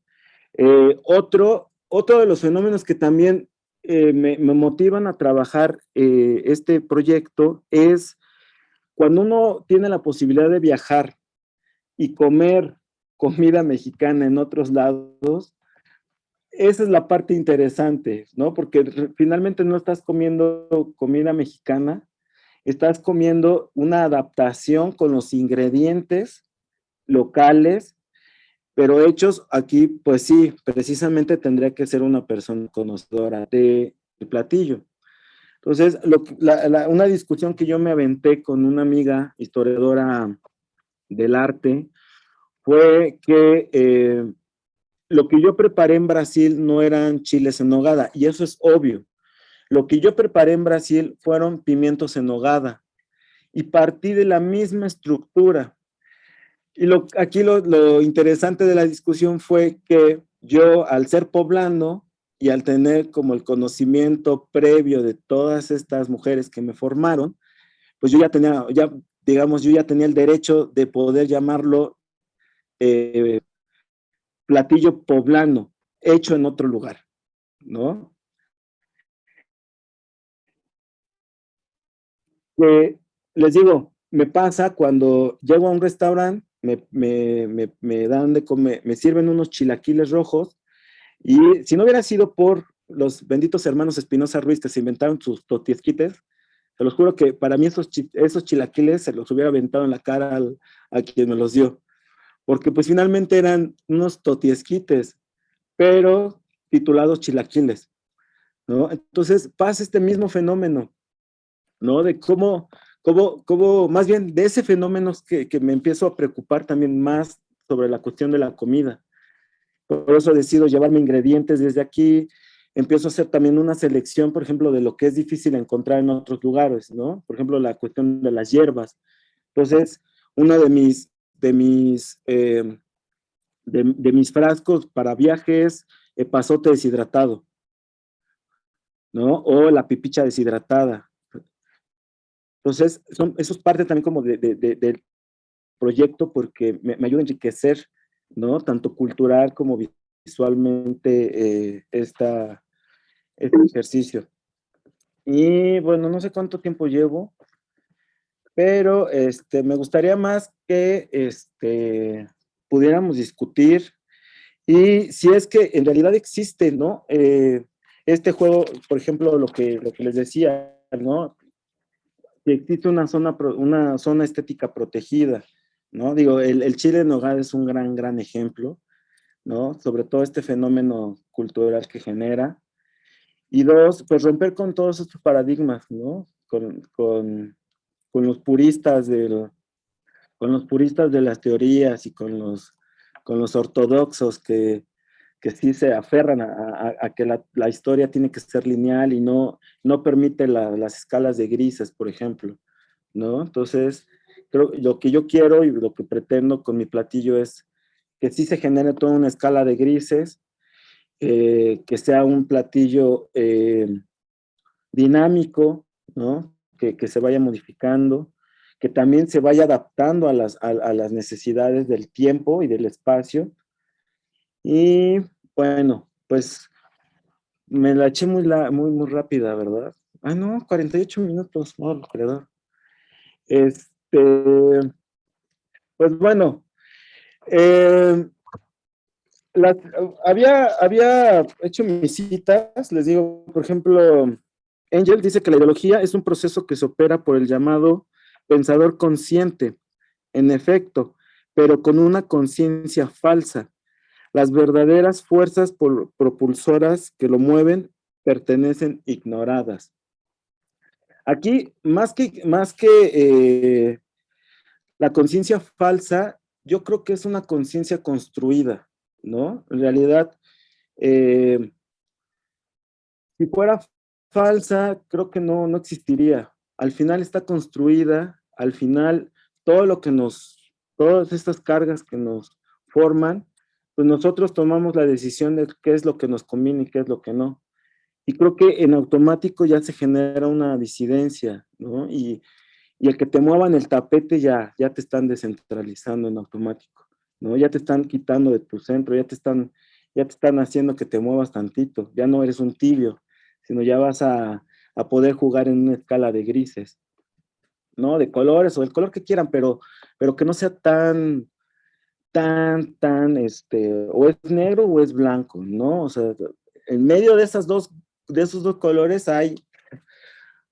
Otro de los fenómenos que también me motivan a trabajar este proyecto es cuando uno tiene la posibilidad de viajar y comer comida mexicana en otros lados, esa es la parte interesante, ¿no? Porque finalmente no estás comiendo comida mexicana, estás comiendo una adaptación con los ingredientes locales, pero hechos aquí, pues sí, precisamente tendría que ser una persona conocedora del platillo. Entonces, una discusión que yo me aventé con una amiga historiadora del arte fue que lo que yo preparé en Brasil no eran chiles en nogada, y eso es obvio. Lo que yo preparé en Brasil fueron pimientos en nogada, y partí de la misma estructura. Y aquí lo interesante de la discusión fue que yo, al ser poblano y al tener como el conocimiento previo de todas estas mujeres que me formaron, pues yo digamos, yo ya tenía el derecho de poder llamarlo eh, platillo poblano, hecho en otro lugar, ¿no? Les digo, me pasa cuando llego a un restaurante, me dan de comer, me sirven unos chilaquiles rojos, y si no hubiera sido por los benditos hermanos Espinosa Ruiz que se inventaron sus totiesquites, se los juro que para mí esos chilaquiles se los hubiera aventado en la cara a quien me los dio, porque pues finalmente eran unos totiesquites, pero titulados chilaquiles, ¿no? Entonces pasa este mismo fenómeno, ¿no? De cómo más bien de ese fenómeno que me empiezo a preocupar también más sobre la cuestión de la comida. Por eso decido llevarme ingredientes desde aquí, empiezo a hacer también una selección, por ejemplo, de lo que es difícil encontrar en otros lugares, ¿no? Por ejemplo, la cuestión de las hierbas. Entonces, uno de mis frascos para viajes, epazote deshidratado, ¿no? O la pipicha deshidratada. Entonces, eso es parte también como del proyecto porque me ayuda a enriquecer, ¿no? Tanto cultural como visualmente este ejercicio. Y bueno, no sé cuánto tiempo llevo, pero me gustaría más que pudiéramos discutir y si es que en realidad existe, ¿no? Este juego, por ejemplo, lo que les decía, ¿no? Si existe una zona estética protegida, ¿no? Digo, el Chile en Nogada es un gran ejemplo, ¿no? Sobre todo este fenómeno cultural que genera. Y dos, pues romper con todos estos paradigmas, ¿no? Con los puristas con los puristas de las teorías y con los ortodoxos que sí se aferran a que la historia tiene que ser lineal y no permite las escalas de grises, por ejemplo, ¿no? Entonces, creo lo que yo quiero y lo que pretendo con mi platillo es que sí se genere toda una escala de grises, que sea un platillo dinámico, ¿no? Que se vaya modificando, que también se vaya adaptando a las necesidades del tiempo y del espacio. Y bueno, pues me la eché muy rápida, ¿verdad? Ah, no, 48 minutos, no, lo creador. Este, pues bueno, eh, las, había hecho mis citas, les digo, por ejemplo, Engel dice que la ideología es un proceso que se opera por el llamado pensador consciente, en efecto, pero con una conciencia falsa. Las verdaderas fuerzas propulsoras que lo mueven pertenecen ignoradas. Aquí, más que la conciencia falsa, yo creo que es una conciencia construida, ¿no? En realidad, eh, si fuera falsa, creo que no existiría. Al final está construida, al final todo lo que todas estas cargas que nos forman, pues nosotros tomamos la decisión de qué es lo que nos conviene y qué es lo que no. Y creo que en automático ya se genera una disidencia, ¿no? Y el que te muevan el tapete ya te están descentralizando en automático, ¿no? Ya te están quitando de tu centro, ya te están haciendo que te muevas tantito, ya no eres un tibio, sino ya vas a poder jugar en una escala de grises, ¿no? De colores o el color que quieran, pero que no sea o es negro o es blanco, ¿no? O sea, en medio de esos dos colores hay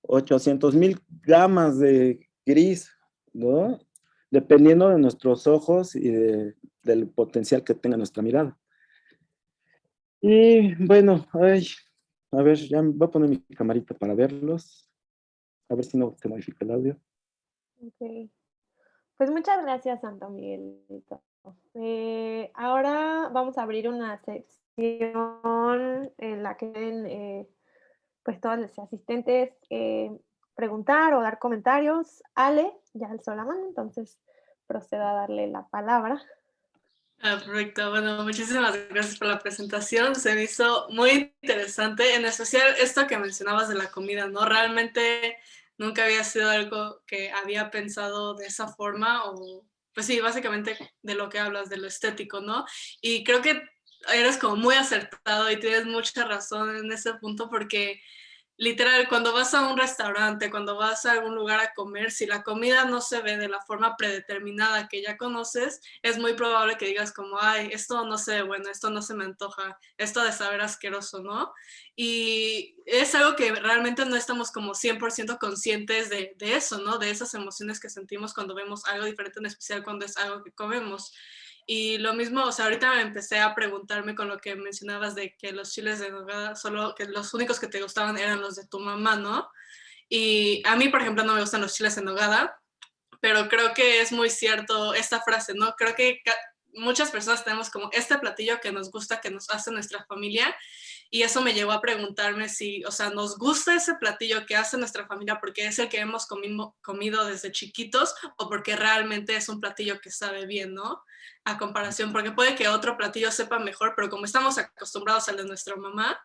800,000 gamas de gris, ¿no? Dependiendo de nuestros ojos y del potencial que tenga nuestra mirada. Y bueno, ay, a ver, ya voy a poner mi camarita para verlos. A ver si no se modifica el audio. Ok. Pues muchas gracias, Santo Miguelito. Ahora vamos a abrir una sección en la que pueden, pues todos los asistentes preguntar o dar comentarios. Ale ya alzó la mano, entonces procedo a darle la palabra. Perfecto, bueno, muchísimas gracias por la presentación, se me hizo muy interesante, en especial esto que mencionabas de la comida, ¿no? Realmente nunca había sido algo que había pensado de esa forma, o pues sí, básicamente de lo que hablas, de lo estético, ¿no? Y creo que eres como muy acertado y tienes mucha razón en ese punto porque literal, cuando vas a un restaurante, cuando vas a algún lugar a comer, si la comida no se ve de la forma predeterminada que ya conoces, es muy probable que digas como, ay, esto no se ve bueno, esto no se me antoja, esto ha de saber asqueroso, ¿no? Y es algo que realmente no estamos como 100% conscientes de eso, ¿no? De esas emociones que sentimos cuando vemos algo diferente, en especial cuando es algo que comemos. Y lo mismo, o sea, ahorita me empecé a preguntarme con lo que mencionabas de que los chiles de nogada, solo que los únicos que te gustaban eran los de tu mamá, ¿no? Y a mí, por ejemplo, no me gustan los chiles en nogada, pero creo que es muy cierto esta frase, ¿no? Creo que muchas personas tenemos como este platillo que nos gusta, que nos hace nuestra familia, y eso me llevó a preguntarme si, o sea, nos gusta ese platillo que hace nuestra familia porque es el que hemos comido desde chiquitos o porque realmente es un platillo que sabe bien, ¿no? A comparación, porque puede que otro platillo sepa mejor, pero como estamos acostumbrados al de nuestra mamá,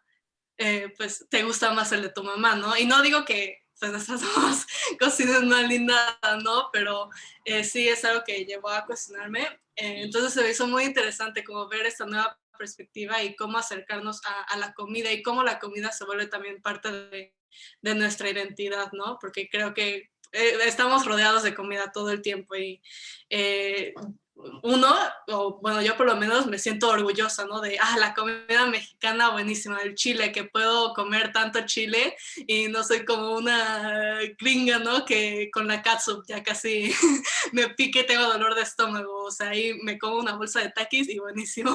pues te gusta más el de tu mamá, ¿no? Y no digo que pues nuestras mamás cocinen mal ni nada, ¿no? Pero sí es algo que llevó a cuestionarme. Entonces se me hizo muy interesante como ver esta nueva perspectiva y cómo acercarnos a la comida y cómo la comida se vuelve también parte de nuestra identidad, ¿no? Porque creo que estamos rodeados de comida todo el tiempo y uno, o bueno, yo por lo menos me siento orgullosa, ¿no? De, la comida mexicana buenísima, el chile, que puedo comer tanto chile y no soy como una gringa, ¿no? Que con la catsup ya casi me pique, tengo dolor de estómago, o sea, ahí me como una bolsa de taquis y buenísimo.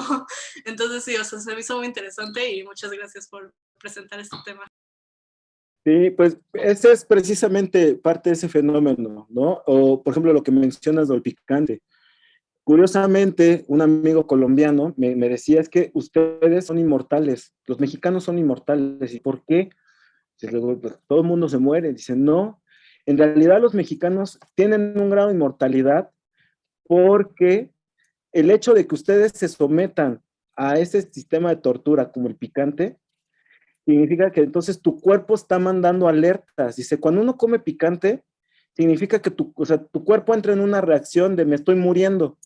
Entonces sí, o sea, se me hizo muy interesante y muchas gracias por presentar este tema. Sí, pues ese es precisamente parte de ese fenómeno, ¿no? O, por ejemplo, lo que mencionas del picante. Curiosamente, un amigo colombiano me decía, es que ustedes son inmortales, los mexicanos son inmortales. ¿Y por qué? Pues, todo el mundo se muere. Dice, no, en realidad los mexicanos tienen un grado de inmortalidad porque el hecho de que ustedes se sometan a ese sistema de tortura como el picante, significa que entonces tu cuerpo está mandando alertas. Dice, cuando uno come picante, significa que tu cuerpo entra en una reacción de me estoy muriendo.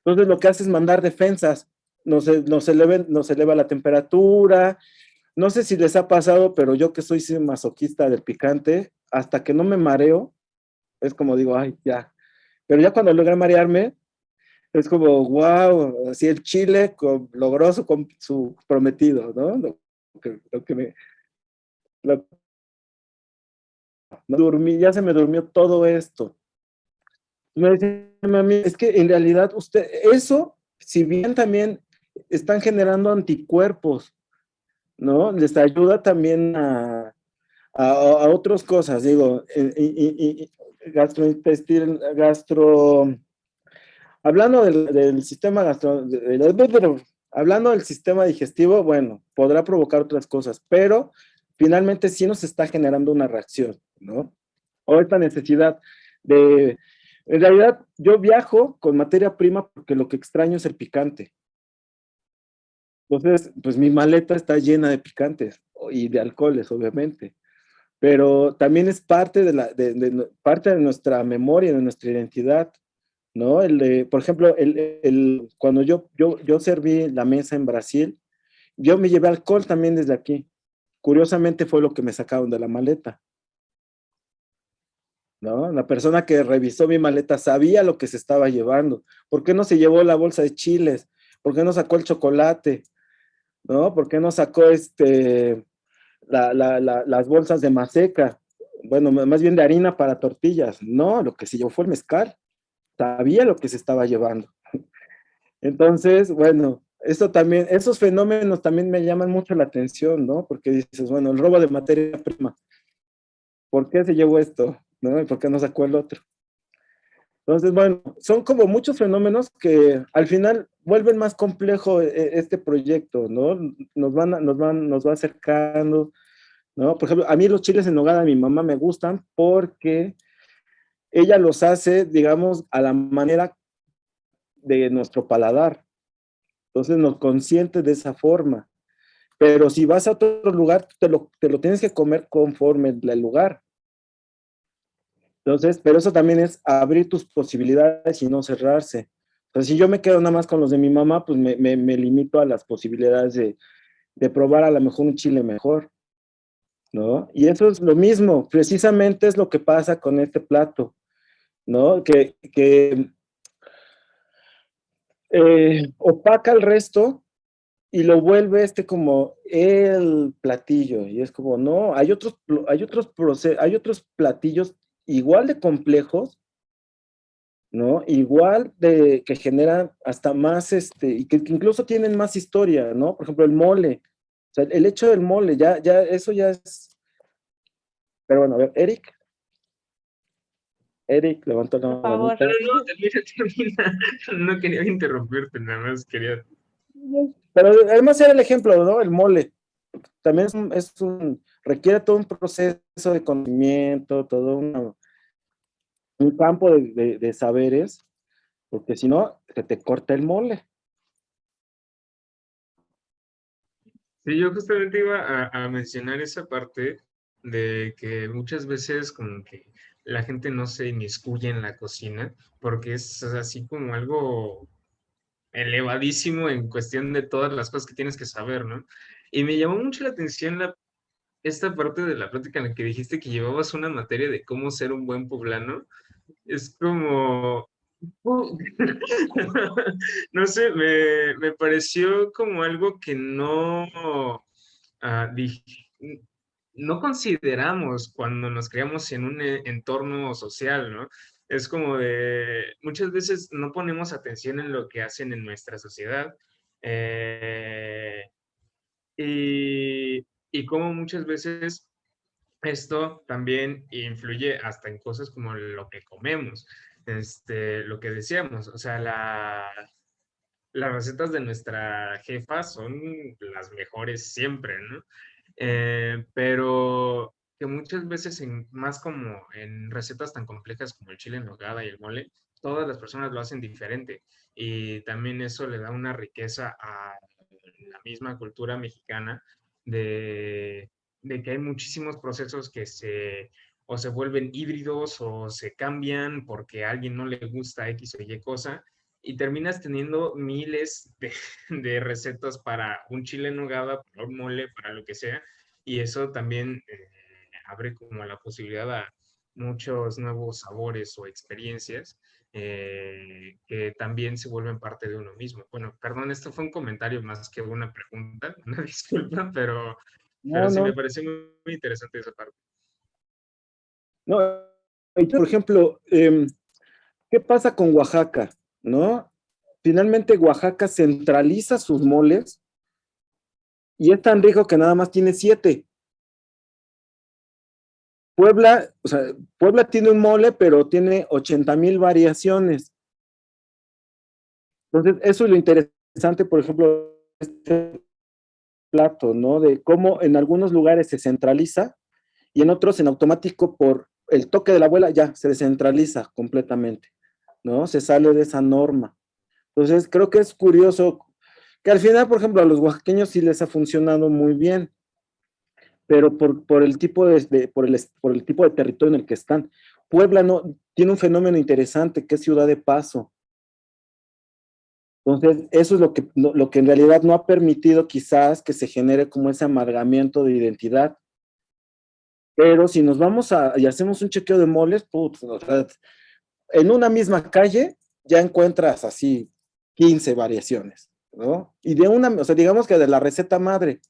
Entonces lo que hace es mandar defensas, nos eleva la temperatura. No sé si les ha pasado, pero yo que soy masoquista del picante, hasta que no me mareo, es como digo, ay, ya. Pero ya cuando logré marearme, es como, wow, así el chile logró su prometido, ¿no? Lo- dormí, ya se me durmió todo esto. Me decía mami, es que en realidad eso, si bien también están generando anticuerpos, ¿no? Les ayuda también a otras cosas, digo, gastrointestinal, hablando del sistema hablando del sistema digestivo, bueno, podrá provocar otras cosas, pero finalmente sí nos está generando una reacción, ¿no? O esta necesidad en realidad yo viajo con materia prima porque lo que extraño es el picante. Entonces, pues mi maleta está llena de picantes y de alcoholes, obviamente, pero también es parte parte de nuestra memoria, de nuestra identidad, ¿no? Por ejemplo, cuando yo serví la mesa en Brasil, yo me llevé alcohol también desde aquí. Curiosamente fue lo que me sacaron de la maleta, ¿no? La persona que revisó mi maleta sabía lo que se estaba llevando. ¿Por qué no se llevó la bolsa de chiles? ¿Por qué no sacó el chocolate? ¿No? ¿Por qué no sacó las bolsas de maseca? Bueno, más bien de harina para tortillas. No, lo que se llevó fue el mezcal. Sabía lo que se estaba llevando. Entonces, bueno, esos fenómenos también me llaman mucho la atención, ¿no? Porque dices, bueno, el robo de materia prima. ¿Por qué se llevó esto? ¿No? ¿Y por qué no sacó el otro? Entonces, bueno, son como muchos fenómenos que al final vuelven más complejo este proyecto, ¿no? Nos va acercando, ¿no? Por ejemplo, a mí los chiles en nogada de mi mamá me gustan porque ella los hace, digamos, a la manera de nuestro paladar. Entonces nos consiente de esa forma. Pero si vas a otro lugar, te lo tienes que comer conforme el lugar. Entonces, pero eso también es abrir tus posibilidades y no cerrarse. Entonces, si yo me quedo nada más con los de mi mamá, pues me limito a las posibilidades de probar a lo mejor un chile mejor, ¿no? Y eso es lo mismo, precisamente es lo que pasa con este plato, ¿no? Que opaca el resto y lo vuelve como el platillo. Y es como, no, hay otros platillos igual de complejos ¿no? Igual de que generan hasta más, y que incluso tienen más historia, ¿no? Por ejemplo, el mole. O sea, el hecho del mole, eso ya es. Pero bueno, a ver, Eric levantó la Por favor. manita. No, termina. No quería interrumpirte, nada más quería. Pero además era el ejemplo, ¿no? El mole. También requiere todo un proceso de conocimiento, todo un campo de saberes, porque si no, se te corta el mole. Sí, yo justamente iba a mencionar esa parte de que muchas veces como que la gente no se inmiscuye en la cocina porque es así como algo elevadísimo en cuestión de todas las cosas que tienes que saber, ¿no? Y me llamó mucho la atención esta parte de la plática en la que dijiste que llevabas una materia de cómo ser un buen poblano. Es como, no sé, me pareció como algo que ah, dij- no consideramos cuando nos creamos en un entorno social, ¿no? Es como de, muchas veces no ponemos atención en lo que hacen en nuestra sociedad. eh, y como muchas veces esto también influye hasta en cosas como lo que comemos, lo que decíamos, o sea, las recetas de nuestra jefa son las mejores siempre, ¿no? Pero que muchas veces, más como en recetas tan complejas como el chile en nogada y el mole, todas las personas lo hacen diferente y también eso le da una riqueza a la misma cultura mexicana de, de que hay muchísimos procesos que o se vuelven híbridos o se cambian porque a alguien no le gusta X o Y cosa y terminas teniendo miles de recetas para un chile en nogada, para un mole, para lo que sea, y eso también abre como la posibilidad a muchos nuevos sabores o experiencias que también se vuelven parte de uno mismo. Bueno, perdón, esto fue un comentario más que una pregunta, una disculpa, pero No, sí me no, pareció muy interesante esa parte. no. Y, por ejemplo, ¿qué pasa con Oaxaca? ¿No? Finalmente Oaxaca centraliza sus moles y es tan rico que nada más tiene 7. Puebla, o sea, Puebla tiene un mole, pero tiene 80,000 variaciones. Entonces, eso es lo interesante, por ejemplo, este plato, ¿no? De cómo en algunos lugares se centraliza y en otros en automático por el toque de la abuela ya se descentraliza completamente, ¿no? Se sale de esa norma. Entonces, creo que es curioso que al final, por ejemplo, a los oaxaqueños sí les ha funcionado muy bien, pero por el tipo por el tipo de territorio en el que están. Puebla no, tiene un fenómeno interesante que es ciudad de paso. Entonces, eso es lo que en realidad no ha permitido quizás que se genere como ese amargamiento de identidad. Pero si nos vamos y hacemos un chequeo de moles, putz, o sea, en una misma calle ya encuentras así 15 variaciones, ¿no? Y o sea, digamos que de la receta madre.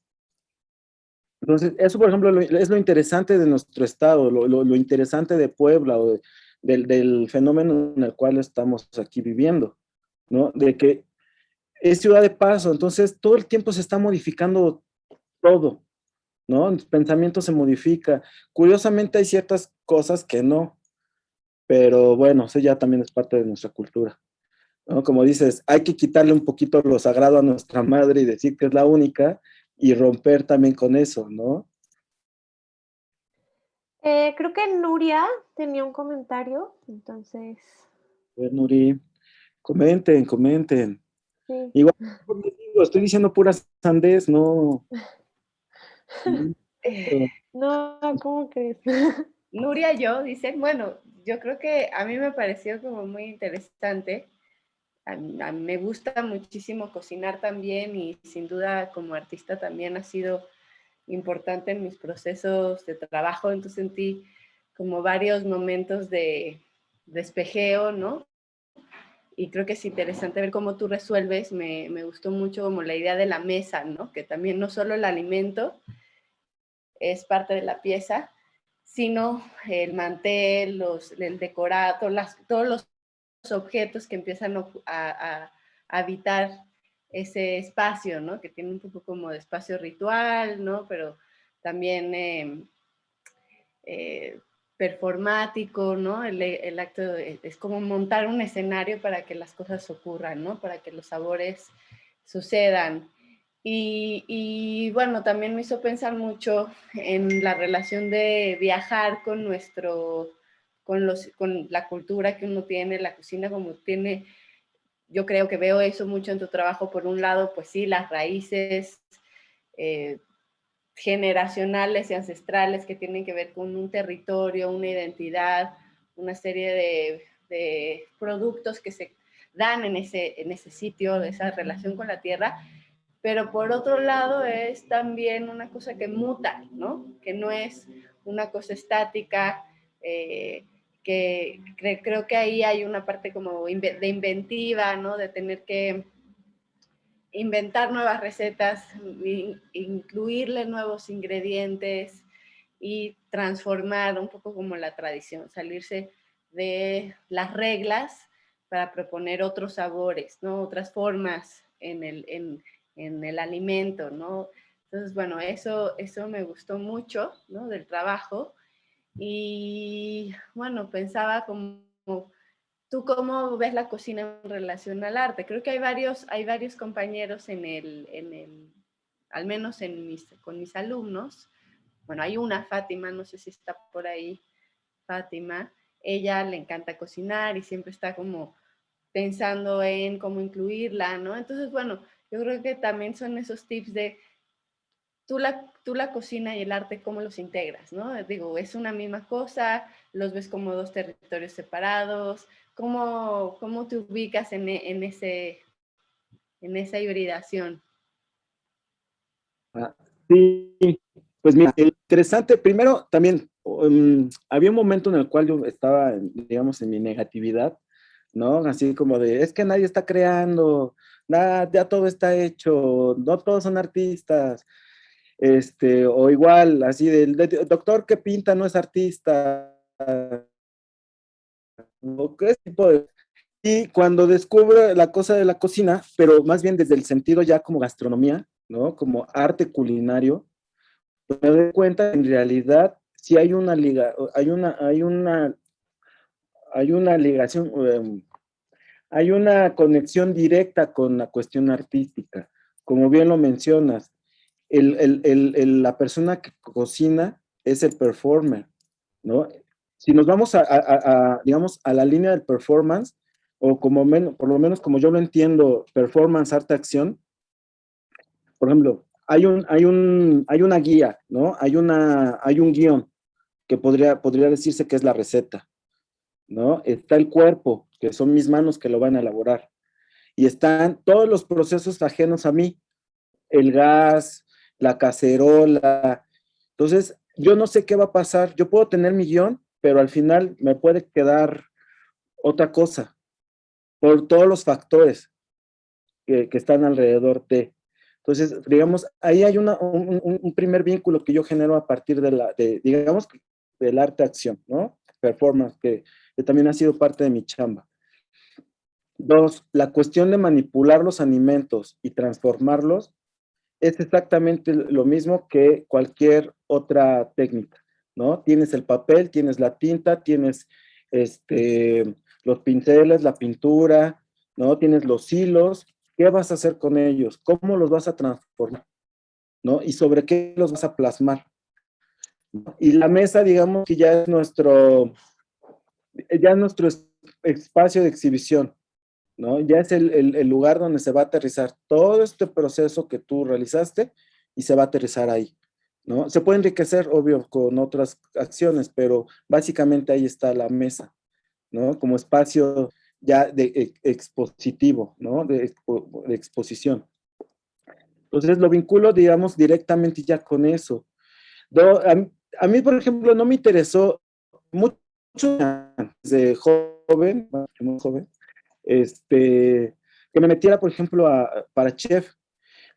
Entonces, eso, por ejemplo, es lo interesante de nuestro estado, lo interesante de Puebla o del fenómeno en el cual estamos aquí viviendo, ¿no? De que es ciudad de paso, entonces todo el tiempo se está modificando todo, ¿no? El pensamiento se modifica. Curiosamente hay ciertas cosas que no, pero bueno, eso ya también es parte de nuestra cultura, ¿no? Como dices, hay que quitarle un poquito lo sagrado a nuestra madre y decir que es la única y romper también con eso, ¿no? Creo que Nuria tenía un comentario, entonces, A ver, Nuri, comenten. sí. Igual, estoy diciendo pura sandez, no. No, ¿cómo crees? Nuria, yo, dicen, bueno, yo creo que a mí me pareció como muy interesante. A mí me gusta muchísimo cocinar también y sin duda como artista también ha sido importante en mis procesos de trabajo, entonces sentí como varios momentos de despejeo, ¿no? Y creo que es interesante ver cómo tú resuelves, me gustó mucho como la idea de la mesa, ¿no? Que también no solo el alimento es parte de la pieza, sino el mantel, el decorado, todos los objetos que empiezan a habitar ese espacio, ¿no? Que tiene un poco como de espacio ritual, ¿no? Pero también performático, ¿no? El acto es como montar un escenario para que las cosas ocurran, ¿no? Para que los sabores sucedan. Y bueno, también me hizo pensar mucho en la relación de viajar con con la cultura que uno tiene, la cocina como tiene. Yo creo que veo eso mucho en tu trabajo. Por un lado, pues sí, las raíces generacionales y ancestrales que tienen que ver con un territorio, una identidad, una serie de productos que se dan en ese sitio, esa relación con la tierra, pero por otro lado es también una cosa que muta, ¿no? Que no es una cosa estática, creo que ahí hay una parte como de inventiva, ¿no? De tener que inventar nuevas recetas, incluirle nuevos ingredientes y transformar un poco como la tradición, salirse de las reglas para proponer otros sabores, ¿no? Otras formas en el alimento, ¿no? Entonces, bueno, eso me gustó mucho, ¿no? Del trabajo. Y bueno, pensaba como, ¿tú cómo ves la cocina en relación al arte? Creo que hay varios compañeros al menos con mis alumnos. Bueno, hay una, Fátima, no sé si está por ahí, Fátima. Ella le encanta cocinar y siempre está como pensando en cómo incluirla, ¿no? Entonces, bueno, yo creo que también son esos tips de tú la cocina y el arte, ¿cómo los integras, no? Digo, es una misma cosa, los ves como dos territorios separados, ¿cómo te ubicas en esa hibridación? Ah, sí, pues mira, interesante. Primero, también había un momento en el cual yo estaba, digamos, en mi negatividad, ¿no? Así como de, es que nadie está creando, nada, ya todo está hecho, no todos son artistas, o igual, así del doctor que pinta no es artista, o qué tipo de... Y cuando descubre la cosa de la cocina, pero más bien desde el sentido ya como gastronomía, ¿no? Como arte culinario, pues me doy cuenta que en realidad sí hay una liga, hay una ligación, hay una conexión directa con la cuestión artística. Como bien lo mencionas, la persona que cocina es el performer, ¿no? Si nos vamos digamos, a la línea del performance, o por lo menos como yo lo entiendo, performance, arte, acción, por ejemplo, hay una guía, ¿no? Hay un guión que podría decirse que es la receta, ¿no? Está el cuerpo, que son mis manos que lo van a elaborar, y están todos los procesos ajenos a mí, el gas, la cacerola. Entonces, yo no sé qué va a pasar. Yo puedo tener mi guión, pero al final me puede quedar otra cosa por todos los factores que están alrededor de. Entonces, digamos, ahí hay un primer vínculo que yo genero a partir digamos, del arte-acción, ¿no? Performance, que también ha sido parte de mi chamba. Dos, la cuestión de manipular los alimentos y transformarlos es exactamente lo mismo que cualquier otra técnica, ¿no? Tienes el papel, tienes la tinta, tienes los pinceles, la pintura, ¿no? Tienes los hilos. ¿Qué vas a hacer con ellos? ¿Cómo los vas a transformar? ¿No? ¿Y sobre qué los vas a plasmar? ¿No? Y la mesa, digamos que ya es nuestro espacio de exhibición, ¿no? Ya es el lugar donde se va a aterrizar todo este proceso que tú realizaste y se va a aterrizar ahí, ¿no? Se puede enriquecer, obvio, con otras acciones, pero básicamente ahí está la mesa, ¿no? Como espacio ya de expositivo, ¿no? De exposición. Entonces lo vinculo, digamos, directamente ya con eso. A mí, por ejemplo, no me interesó mucho desde joven, muy joven, que me metiera, por ejemplo, para chef,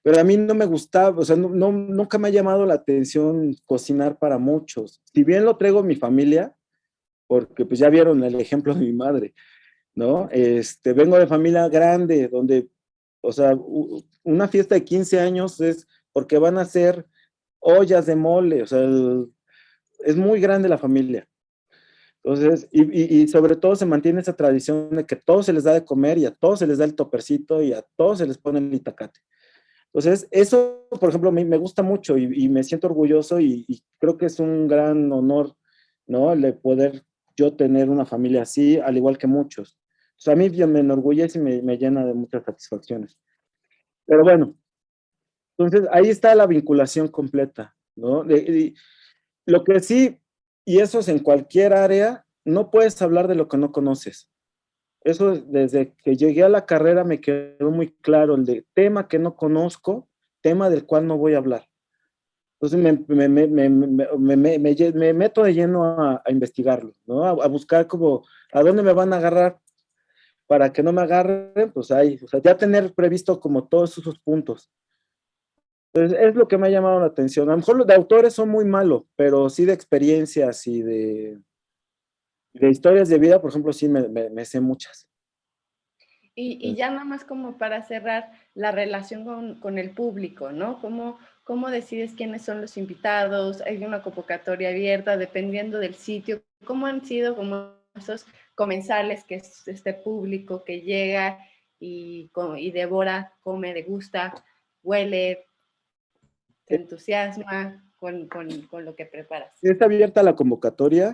pero a mí no me gustaba, o sea, nunca me ha llamado la atención cocinar para muchos. Si bien lo traigo mi familia, porque pues ya vieron el ejemplo de mi madre, ¿no? Vengo de familia grande, donde, o sea, una fiesta de 15 años es porque van a hacer ollas de mole, o sea, es muy grande la familia. Entonces, y sobre todo se mantiene esa tradición de que a todos se les da de comer y a todos se les da el topercito y a todos se les pone el itacate. Entonces, eso, por ejemplo, me gusta mucho y me siento orgulloso y creo que es un gran honor, ¿no? El de poder yo tener una familia así, al igual que muchos. O sea, a mí me enorgullece y me llena de muchas satisfacciones. Pero bueno, entonces ahí está la vinculación completa, ¿no? Lo que sí, y eso es en cualquier área, no puedes hablar de lo que no conoces. Eso desde que llegué a la carrera me quedó muy claro, el de tema que no conozco, tema del cual no voy a hablar. Entonces me meto de lleno a investigarlo, ¿no? A buscar como a dónde me van a agarrar para que no me agarren, pues ahí, o sea, ya tener previsto como todos esos puntos. Entonces, es lo que me ha llamado la atención. A lo mejor los de autores son muy malos, pero sí de experiencias y de historias de vida, por ejemplo, sí me sé muchas. Y ya nada más como para cerrar la relación con el público, ¿no? ¿Cómo decides quiénes son los invitados? ¿Hay una convocatoria abierta dependiendo del sitio? ¿Cómo han sido como esos comensales que es este público que llega y devora, come, degusta, huele, se entusiasma con lo que preparas? Está abierta la convocatoria.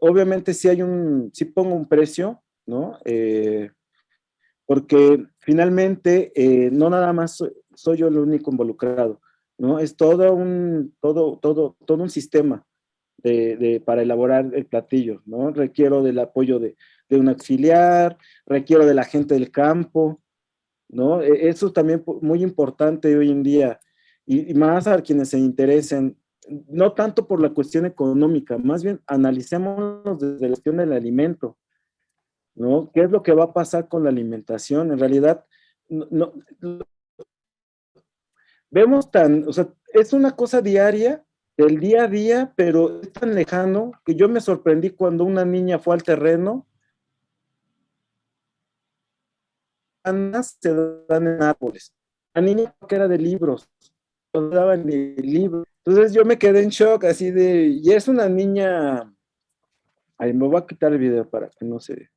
Obviamente sí pongo un precio, ¿no? Porque finalmente no nada más soy yo el único involucrado, ¿no? Es todo un sistema para elaborar el platillo, ¿no? Requiero del apoyo de un auxiliar, requiero de la gente del campo, ¿no? Eso es también muy importante hoy en día, y más a quienes se interesen, no tanto por la cuestión económica, más bien analicémonos desde la cuestión del alimento, ¿no? ¿Qué es lo que va a pasar con la alimentación? En realidad, vemos o sea, es una cosa diaria, del día a día, pero es tan lejano que yo me sorprendí cuando una niña fue al terreno, se dan en árboles. La niña que era de libros, no daban ni libros. Entonces yo me quedé en shock, así y es una niña, ay, me voy a quitar el video para que no se...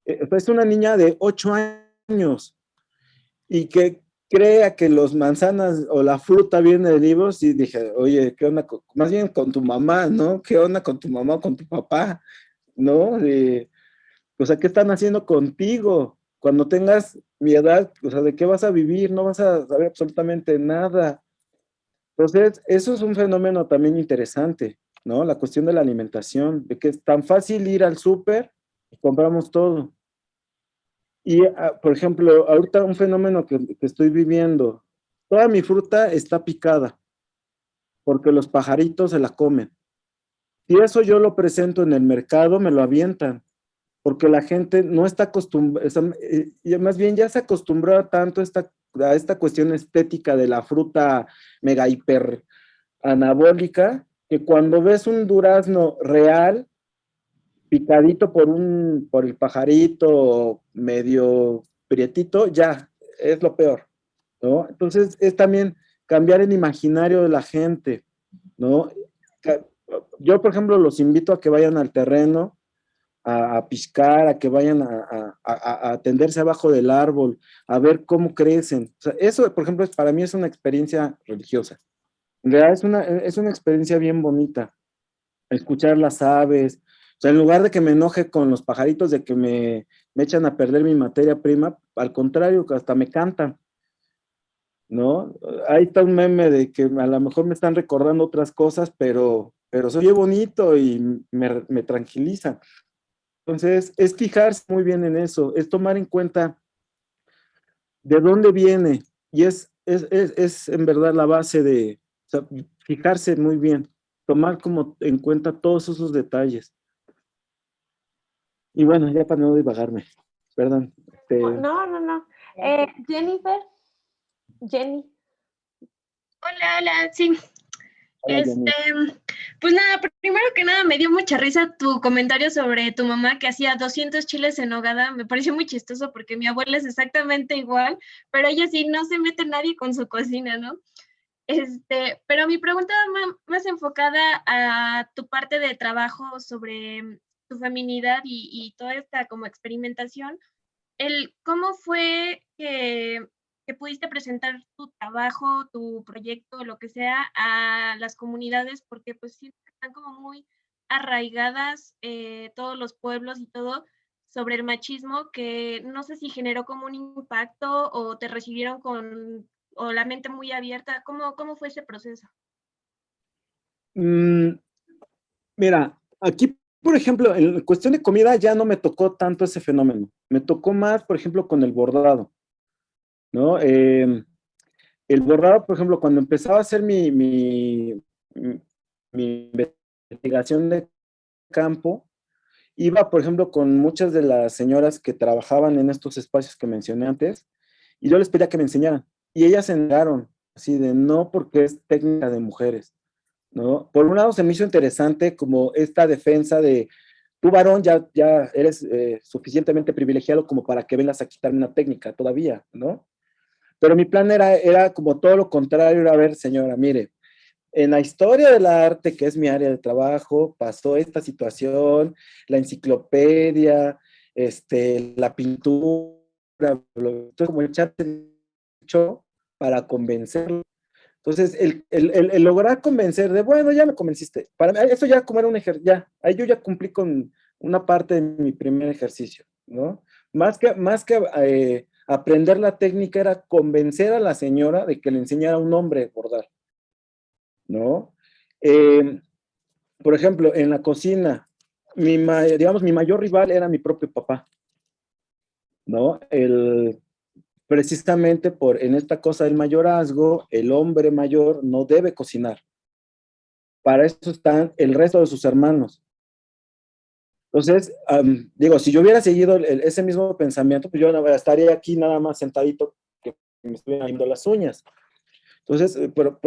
es una niña de 8 años, y que crea que los manzanas o la fruta viene de libros, y dije, oye, ¿qué onda? Más bien con tu mamá, ¿no? ¿Qué onda con tu mamá o con tu papá? ¿No? O sea, ¿qué están haciendo contigo? Cuando tengas mi edad, o sea, ¿de qué vas a vivir? No vas a saber absolutamente nada. Entonces, eso es un fenómeno también interesante, ¿no? La cuestión de la alimentación, de que es tan fácil ir al súper y compramos todo. Y, por ejemplo, ahorita un fenómeno que estoy viviendo, toda mi fruta está picada porque los pajaritos se la comen. Si eso yo lo presento en el mercado, me lo avientan, porque la gente no está acostumbrada, más bien ya se acostumbró tanto a esta cuestión estética de la fruta mega hiper anabólica, que cuando ves un durazno real, picadito por el pajarito medio prietito, ya es lo peor, ¿no? Entonces es también cambiar el imaginario de la gente, ¿no? Yo, por ejemplo, los invito a que vayan al terreno, a piscar, a que vayan a tenderse abajo del árbol, a ver cómo crecen. O sea, eso, por ejemplo, para mí es una experiencia religiosa. En realidad es una experiencia bien bonita, escuchar las aves. O sea, en lugar de que me enoje con los pajaritos de que me echan a perder mi materia prima, al contrario, que hasta me cantan, ¿no? Ahí está un meme de que a lo mejor me están recordando otras cosas, pero se oye bonito y me tranquiliza. Entonces, es fijarse muy bien en eso, es tomar en cuenta de dónde viene, y es en verdad la base de, o sea, fijarse muy bien, tomar como en cuenta todos esos detalles. Y bueno, ya para no divagarme, perdón. No. Jennifer, Jenny. Hola, sí. Hola, Jenny. Pues nada, primero que nada me dio mucha risa tu comentario sobre tu mamá que hacía 200 chiles en nogada. Me pareció muy chistoso porque mi abuela es exactamente igual, pero ella sí no se mete nadie con su cocina, ¿no? Pero mi pregunta va más enfocada a tu parte de trabajo sobre tu feminidad y toda esta como experimentación. ¿Cómo fue que pudiste presentar tu trabajo, tu proyecto, lo que sea, a las comunidades? Porque pues siento que están como muy arraigadas todos los pueblos y todo sobre el machismo, que no sé si generó como un impacto o te recibieron o la mente muy abierta. ¿Cómo fue ese proceso? Mira, aquí, por ejemplo, en cuestión de comida ya no me tocó tanto ese fenómeno. Me tocó más, por ejemplo, con el bordado, ¿no? El bordado, por ejemplo, cuando empezaba a hacer mi investigación de campo, iba, por ejemplo, con muchas de las señoras que trabajaban en estos espacios que mencioné antes, y yo les pedía que me enseñaran. Y ellas se negaron, así de no, porque es técnica de mujeres, ¿no? Por un lado se me hizo interesante como esta defensa de tú varón ya eres suficientemente privilegiado como para que vengas a quitarme una técnica todavía, ¿no? Pero mi plan era como todo lo contrario, era a ver, señora, mire, en la historia del arte, que es mi área de trabajo, pasó esta situación, la enciclopedia, la pintura, entonces como echarte el hecho para convencerlo. Entonces, el lograr convencer de, bueno, ya me convenciste, para mí, eso ya como era un ejercicio, ya, ahí yo ya cumplí con una parte de mi primer ejercicio, ¿no? Más que aprender la técnica era convencer a la señora de que le enseñara a un hombre a bordar, ¿no? Eh, por ejemplo, en la cocina, digamos, mi mayor rival era mi propio papá, ¿no? Precisamente en esta cosa del mayorazgo, el hombre mayor no debe cocinar. Para eso están el resto de sus hermanos. Entonces, digo, si yo hubiera seguido ese mismo pensamiento, pues yo estaría aquí nada más sentadito que me estuvieran yendo las uñas. Entonces, pero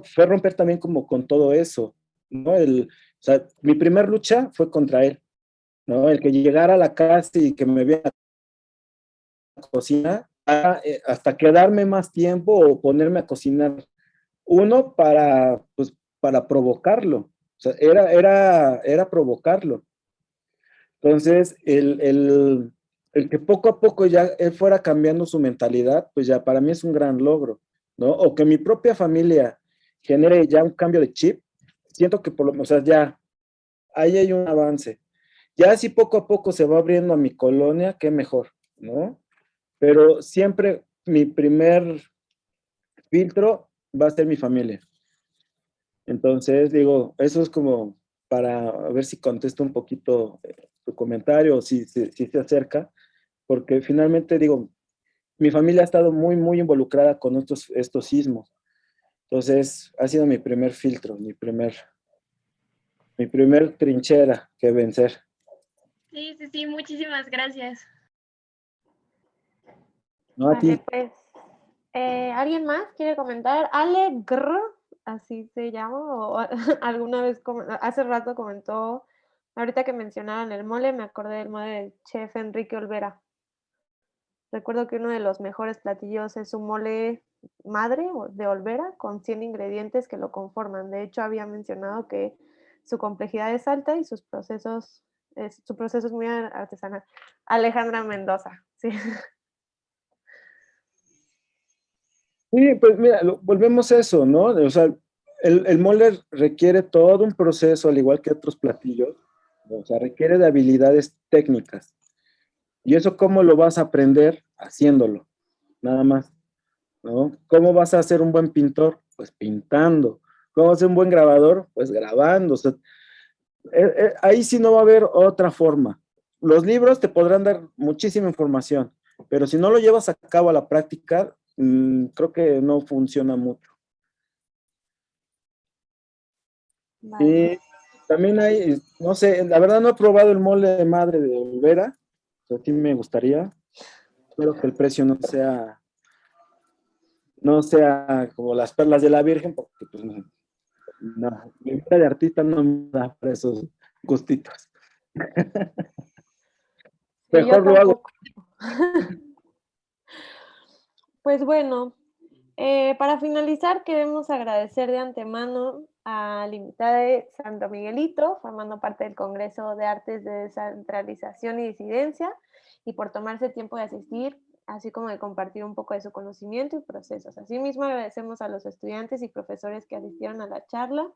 fue romper también como con todo eso, ¿no? O sea, mi primer lucha fue contra él, ¿no? El que llegara a la casa y que me viera a cocinar, hasta quedarme más tiempo o ponerme a cocinar. Uno, pues, para provocarlo, o sea, era provocarlo. Entonces, el que poco a poco ya él fuera cambiando su mentalidad, pues ya para mí es un gran logro, ¿no? O que mi propia familia genere ya un cambio de chip, siento que o sea, ya ahí hay un avance. Ya si poco a poco se va abriendo a mi colonia, qué mejor, ¿no? Pero siempre mi primer filtro va a ser mi familia. Entonces, digo, eso es como para ver si contesto un poquito tu comentario, o si se acerca, porque finalmente, digo, mi familia ha estado muy, muy involucrada con estos sismos. Entonces, ha sido mi primer filtro, mi primer trinchera que vencer. Sí, muchísimas gracias. No a Vale, ti. pues, ¿alguien más quiere comentar? Ale Grr, así se llama, o alguna vez, hace rato comentó, ahorita que mencionaban el mole, me acordé del mole del chef Enrique Olvera. Recuerdo que uno de los mejores platillos es un mole madre de Olvera con 100 ingredientes que lo conforman. De hecho, había mencionado que su complejidad es alta y su proceso es muy artesanal. Alejandra Mendoza, sí. Sí, pues mira, volvemos a eso, ¿no? O sea, el mole requiere todo un proceso, al igual que otros platillos, ¿no? O sea, requiere de habilidades técnicas. ¿Y eso cómo lo vas a aprender? Haciéndolo, nada más, ¿no? ¿Cómo vas a ser un buen pintor? Pues pintando. ¿Cómo vas a ser un buen grabador? Pues grabando. O sea, ahí sí no va a haber otra forma. Los libros te podrán dar muchísima información, pero si no lo llevas a cabo a la práctica, creo que no funciona mucho. Vale. Y también hay, no sé, la verdad no he probado el mole de madre de Olvera, o sea, sí me gustaría. Espero que el precio no sea como las perlas de la Virgen, porque pues, No, mi vida de artista no me da para esos gustitos. Sí, yo Mejor lo hago. tampoco. Pues bueno, para finalizar, queremos agradecer de antemano al invitado de Santo Miguelito, formando parte del Congreso de Artes de Descentralización y Disidencia, y por tomarse tiempo de asistir, así como de compartir un poco de su conocimiento y procesos. Asimismo, agradecemos a los estudiantes y profesores que asistieron a la charla,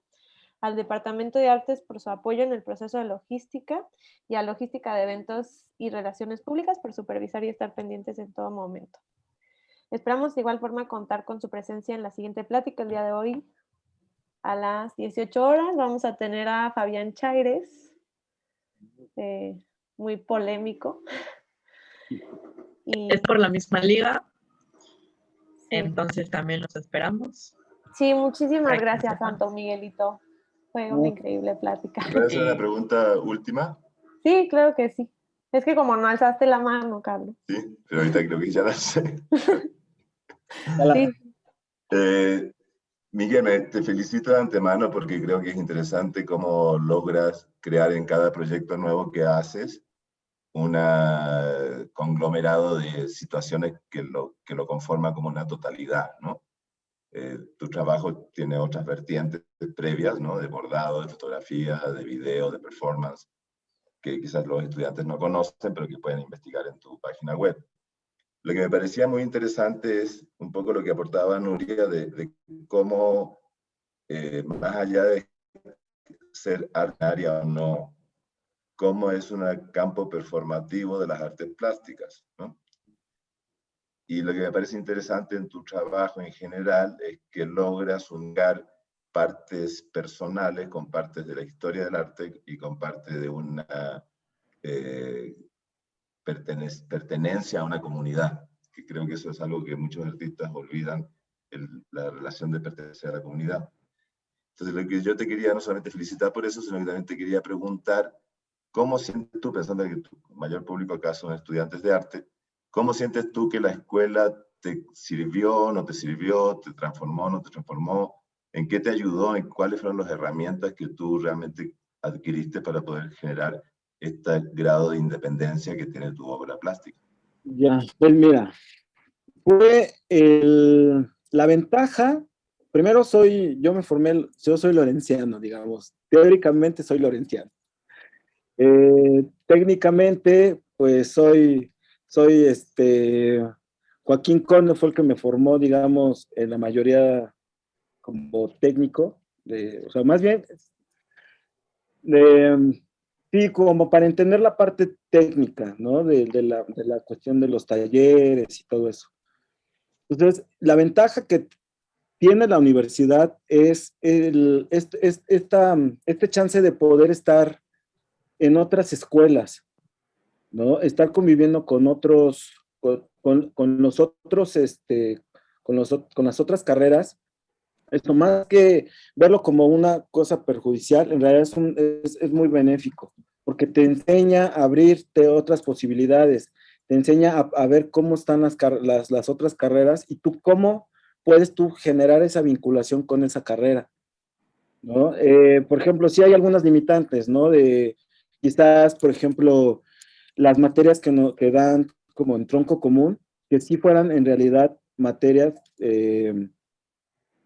al Departamento de Artes por su apoyo en el proceso de logística y a Logística de Eventos y Relaciones Públicas por supervisar y estar pendientes en todo momento. Esperamos de igual forma contar con su presencia en la siguiente plática el día de hoy. A las 18 horas vamos a tener a Fabián Chaires, muy polémico. Es por la misma liga, Sí. entonces también los esperamos. Sí, muchísimas Para que gracias, sepan. Santo Miguelito. Fue una increíble plática. ¿Puedo hacer una pregunta última? Sí, claro que sí. Es que como no alzaste la mano, Carlos. Sí, pero ahorita creo que ya la sé. Sí. Miguel, te felicito de antemano porque creo que es interesante cómo logras crear en cada proyecto nuevo que haces un conglomerado de situaciones que lo conforman como una totalidad, ¿no? Tu trabajo tiene otras vertientes previas, ¿no? De bordado, de fotografía, de video, de performance, que quizás los estudiantes no conocen, pero que pueden investigar en tu página web. Lo que me parecía muy interesante es un poco lo que aportaba Nuria de cómo, más allá de ser artearia o no, cómo es un campo performativo de las artes plásticas, ¿no? Y lo que me parece interesante en tu trabajo en general es que logras unir partes personales con partes de la historia del arte y con parte de una pertenencia a una comunidad, que creo que eso es algo que muchos artistas olvidan, la relación de pertenecer a la comunidad. Entonces, lo que yo te quería no solamente felicitar por eso, sino que también te quería preguntar, ¿cómo sientes tú, pensando que tu mayor público acá son estudiantes de arte, cómo sientes tú que la escuela te sirvió, no te sirvió, te transformó, no te transformó? ¿En qué te ayudó? ¿En cuáles fueron las herramientas que tú realmente adquiriste para poder generar este grado de independencia que tiene tu obra plástica? Ya, pues mira, fue la ventaja. Primero yo me formé, yo soy lorenciano, digamos. Teóricamente soy lorenciano. Técnicamente, pues soy Joaquín Conde fue el que me formó, digamos, en la mayoría como técnico, o sea, más bien, sí, como para entender la parte técnica, ¿no? De la cuestión de los talleres y todo eso. Entonces, la ventaja que tiene la universidad es este chance de poder estar en otras escuelas, ¿no? Estar conviviendo con otros, con los otros, con las otras carreras. Esto más que verlo como una cosa perjudicial, en realidad es muy benéfico, porque te enseña a abrirte otras posibilidades, te enseña a ver cómo están las otras carreras y tú cómo puedes tú generar esa vinculación con esa carrera, ¿no? Por ejemplo, sí hay algunas limitantes, ¿no? De quizás, por ejemplo, las materias que dan como en tronco común, que sí fueran en realidad materias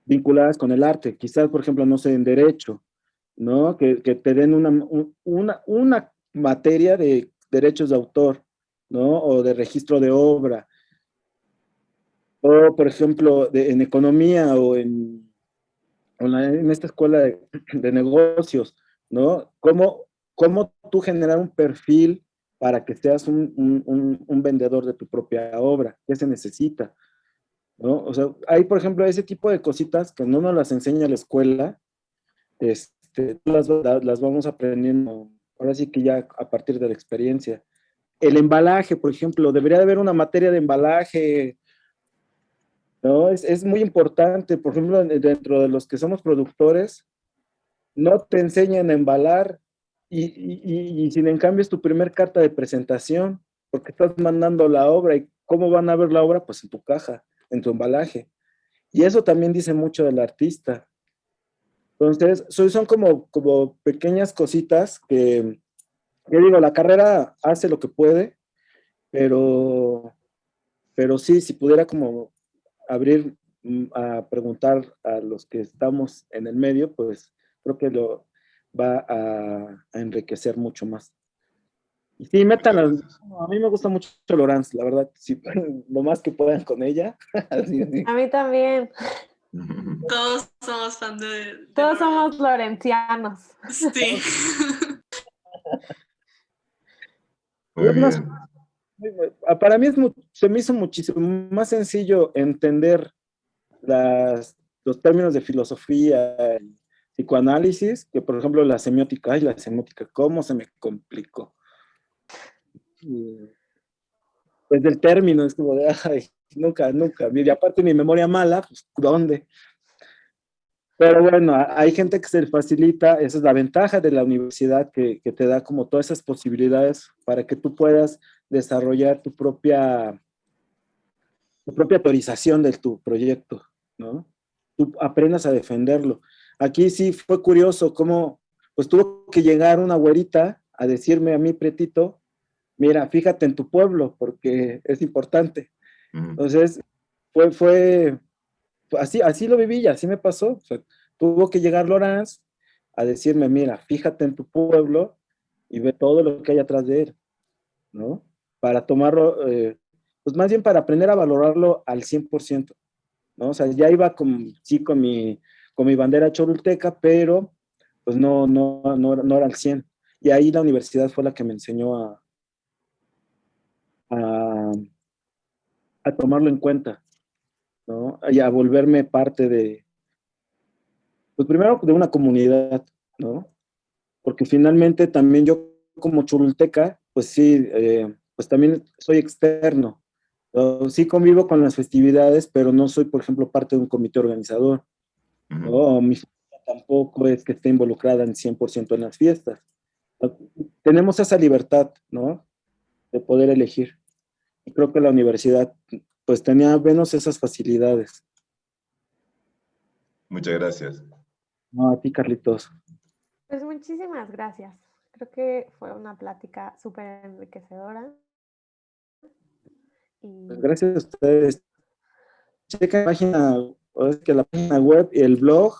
vinculadas con el arte, quizás, por ejemplo, no sé, en derecho, ¿no? Que te den una materia de derechos de autor, ¿no? O de registro de obra, o, por ejemplo, en economía o en esta escuela de negocios, ¿no? ¿Cómo tú generar un perfil para que seas un vendedor de tu propia obra? ¿Qué se necesita? ¿No? O sea, hay, por ejemplo, ese tipo de cositas que no nos las enseña la escuela, las vamos aprendiendo, ahora sí que ya a partir de la experiencia. El embalaje, por ejemplo, debería de haber una materia de embalaje, ¿no? Es muy importante, por ejemplo, dentro de los que somos productores, no te enseñan a embalar y sin en cambio es tu primer carta de presentación, porque estás mandando la obra y ¿cómo van a ver la obra? Pues en tu caja, en tu embalaje. Y eso también dice mucho del artista, Entonces, son como pequeñas cositas que digo, la carrera hace lo que puede, pero sí, si pudiera como abrir a preguntar a los que estamos en el medio, pues creo que lo va a enriquecer mucho más. Y sí, a mí me gusta mucho Laurence, la verdad, sí, lo más que puedan con ella. Sí, sí. A mí también. Todos somos fan de Todos Laura. somos lorencianos. Sí. Muy Es más, bien. para mí se me hizo muchísimo más sencillo entender los términos de filosofía y psicoanálisis que, por ejemplo, la semiótica. Ay, la semiótica, ¿cómo se me complicó? Pues del término, es como de, ay, nunca. Y aparte mi memoria mala, pues, ¿dónde? Pero bueno, hay gente que se le facilita, esa es la ventaja de la universidad, que te da como todas esas posibilidades para que tú puedas desarrollar tu propia teorización de tu proyecto, ¿no? Tú aprendas a defenderlo. Aquí sí fue curioso cómo, pues tuvo que llegar una güerita a decirme a mí, pretito, mira, fíjate en tu pueblo, porque es importante. Entonces, fue así lo viví y así me pasó. O sea, tuvo que llegar Laurence a decirme, mira, fíjate en tu pueblo y ve todo lo que hay atrás de él, ¿no? Para tomarlo, pues más bien para aprender a valorarlo al 100%, ¿no? O sea, ya iba sí, con mi bandera chorulteca, pero pues no era al 100. Y ahí la universidad fue la que me enseñó a, a tomarlo en cuenta, ¿no? Y a volverme parte pues primero de una comunidad, ¿no? Porque finalmente también yo como chorulteca, pues sí, pues también soy externo. Sí convivo con las festividades, pero no soy, por ejemplo, parte de un comité organizador, ¿no? Mi familia tampoco es que esté involucrada en 100% en las fiestas. Tenemos esa libertad, ¿no? De poder elegir. Y creo que la universidad, pues tenía menos esas facilidades. Muchas gracias. No, a ti, Carlitos. Pues muchísimas gracias. Creo que fue una plática súper enriquecedora. Pues gracias a ustedes. Checa la página web y el blog.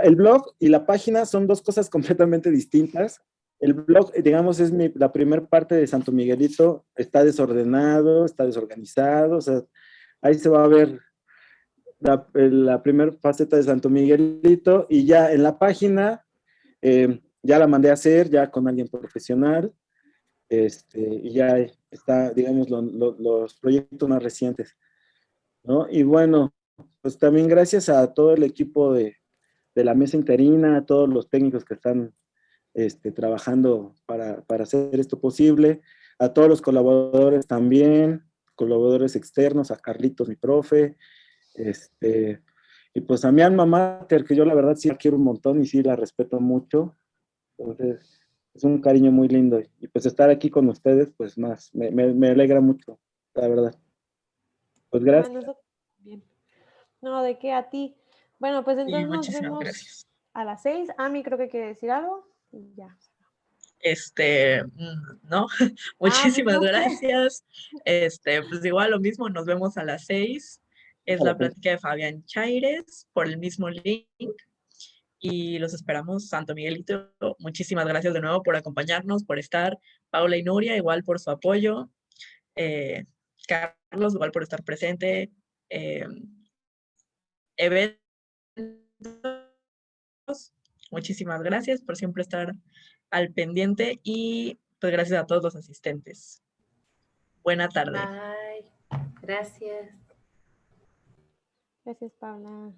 El blog y la página son dos cosas completamente distintas. El blog, digamos, es la primera parte de Santo Miguelito. Está desordenado, está desorganizado. O sea, ahí se va a ver la primera faceta de Santo Miguelito. Y ya en la página, ya la mandé a hacer, ya con alguien profesional. Y ya está, digamos, los proyectos más recientes, ¿no? Y bueno, pues también gracias a todo el equipo de la mesa interina, a todos los técnicos que están trabajando para hacer esto posible, a todos los colaboradores también, colaboradores externos, a Carlitos, mi profe, y pues a mi alma mater, que yo la verdad sí la quiero un montón y sí la respeto mucho. Entonces, es un cariño muy lindo. Y pues estar aquí con ustedes, pues más, me alegra mucho, la verdad. Pues gracias. Bueno, eso bien. No, ¿de qué? A ti. Bueno, pues Sí, entonces nos muchísimas vemos gracias. a las 6. Ami creo que quiere decir algo. Y ya. No, Pues muchísimas no sé. gracias. Pues igual lo mismo, nos vemos a las 6. Es la plática de Fabián Chaires por el mismo link. Y los esperamos, Santo Miguelito. Muchísimas gracias de nuevo por acompañarnos, por estar. Paula y Nuria, igual por su apoyo. Carlos, igual por estar presente. Eventos, muchísimas gracias por siempre estar al pendiente y pues gracias a todos los asistentes. Buena tarde. Bye. Gracias. Gracias, Paula.